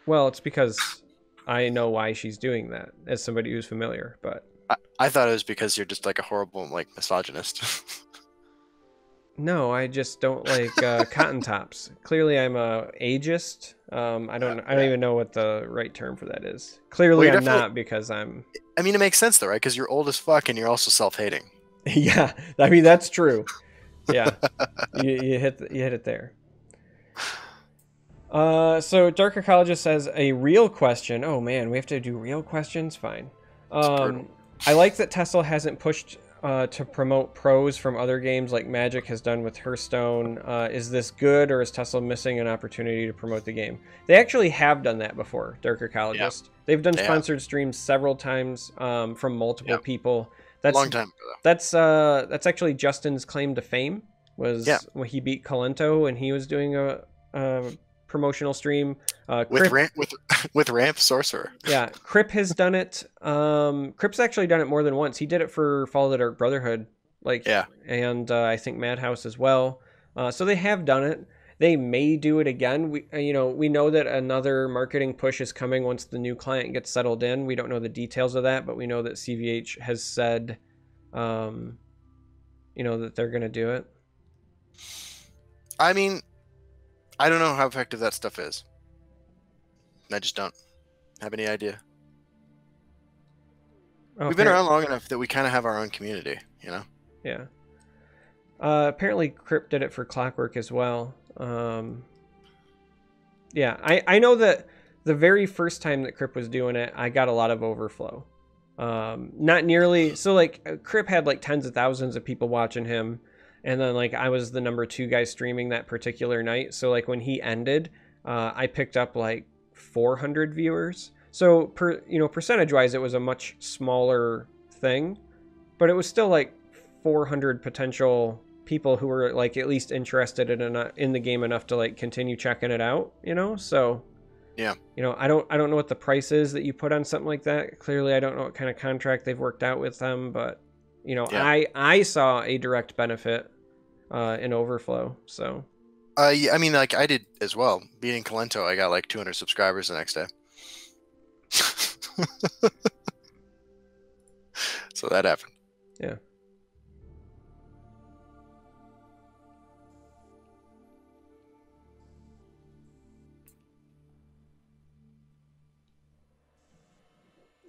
Well, it's because I know why she's doing that, as somebody who's familiar, but... I thought it was because you're just like a horrible like misogynist. No, I just don't like cotton tops. Clearly, I'm a ageist. I don't Yeah. even know what the right term for that is. Well, Clearly, you're I'm definitely. not because I'm. I mean, it makes sense though, right? Because you're old as fuck and you're also self-hating. Yeah, I mean that's true. Yeah, you hit it there. So Dark Ecologist says a real question. Oh man, we have to do real questions. Fine. It's brutal. I like that Tesla hasn't pushed to promote pros from other games like Magic has done with Hearthstone. Is this good, or is Tesla missing an opportunity to promote the game? They actually have done that before. Dark Yeah, Ecologist. They've done they have. sponsored streams several times from multiple Yeah, people. long time ago. That's actually Justin's claim to fame Yeah, was when he beat Colento and he was doing a promotional stream. with Crip, ramp with ramp sorcerer. yeah, Crip has done it. Crip's actually done it more than once. He did it for Fall of the Dark Brotherhood, Yeah, and I think Madhouse as well. So they have done it. They may do it again. We know that another marketing push is coming once the new client gets settled in. We don't know the details of that, but we know that CVH has said, um, that they're going to do it. I mean, I don't know how effective that stuff is. I just don't have any idea. Oh, We've been around long enough that we kind of have our own community, you know? yeah. Apparently, Crip did it for Clockwork as well. Yeah, I know that the very first time that Crip was doing it, I got a lot of overflow. Not nearly. So, like, Crip had, like, tens of thousands of people watching him. And then, like, I was the number 2 guy streaming that particular night. So, like, when he ended, I picked up, like, 400 viewers. So, percentage-wise, it was a much smaller thing. But it was still, like, 400 potential people who were like at least interested in the game enough to like continue checking it out, so Yeah. I don't know what the price is that you put on something like that. Clearly I don't know what kind of contract they've worked out with them, but Yeah. I saw a direct benefit in overflow. So Yeah, I mean, like I did as well. Beating Colento, I got like 200 subscribers the next day. So that happened. yeah.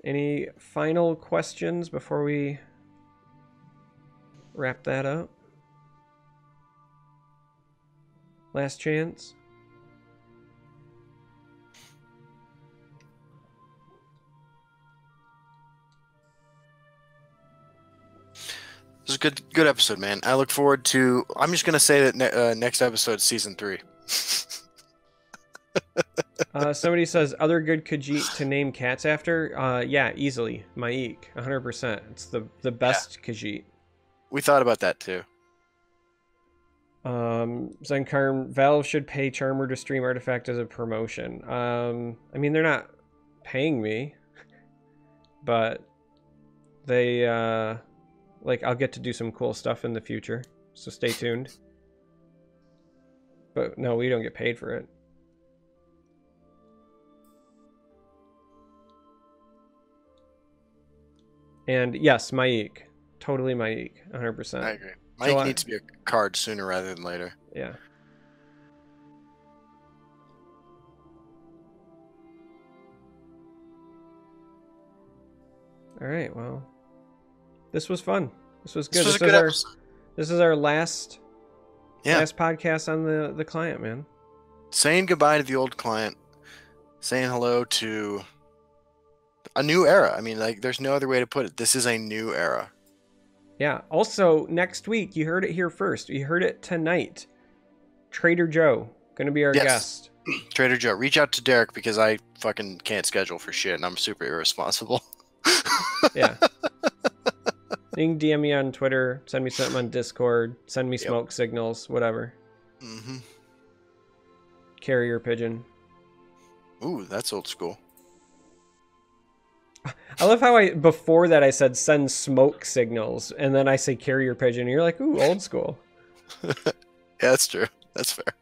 Any final questions before we wrap that up? Last chance. This is a good episode, man. I look forward to. I'm just gonna say that next episode, season 3. Somebody says other good Khajiit to name cats after. Yeah, easily. Maik, 100%. It's the best Khajiit. We thought about that too. Zenkarm, Valve should pay Charmer to stream Artifact as a promotion. I mean, they're not paying me, but they I'll get to do some cool stuff in the future. So stay tuned. But no, we don't get paid for it. And yes, Maik. Totally Maik. 100%. I agree. Mike needs to be a card sooner rather than later. Yeah. All right. Well, this was fun. This was good. This was a good episode. This is our last Yeah. last podcast on the client, man. Saying goodbye to the old client. Saying hello to a new era. I mean, like, there's no other way to put it. This is a new era. Yeah. Also, next week, you heard it here first. You heard it tonight. Trader Joe going to be our guest. Trader Joe. Reach out to Derek because I fucking can't schedule for shit and I'm super irresponsible. Yeah. You can DM me on Twitter, send me something on Discord, send me smoke signals, whatever. Mm-hmm. Carrier pigeon. Ooh, that's old school. I love how before that I said send smoke signals, and then I say carrier pigeon, and you're like, ooh, old school. Yeah, that's true. That's fair.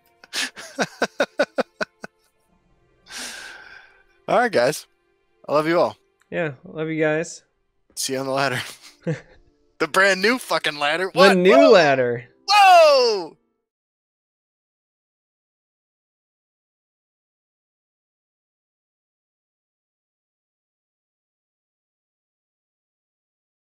All right, guys. I love you all. Yeah, love you guys. See you on the ladder. The brand new fucking ladder. The What? new Whoa! ladder. Whoa!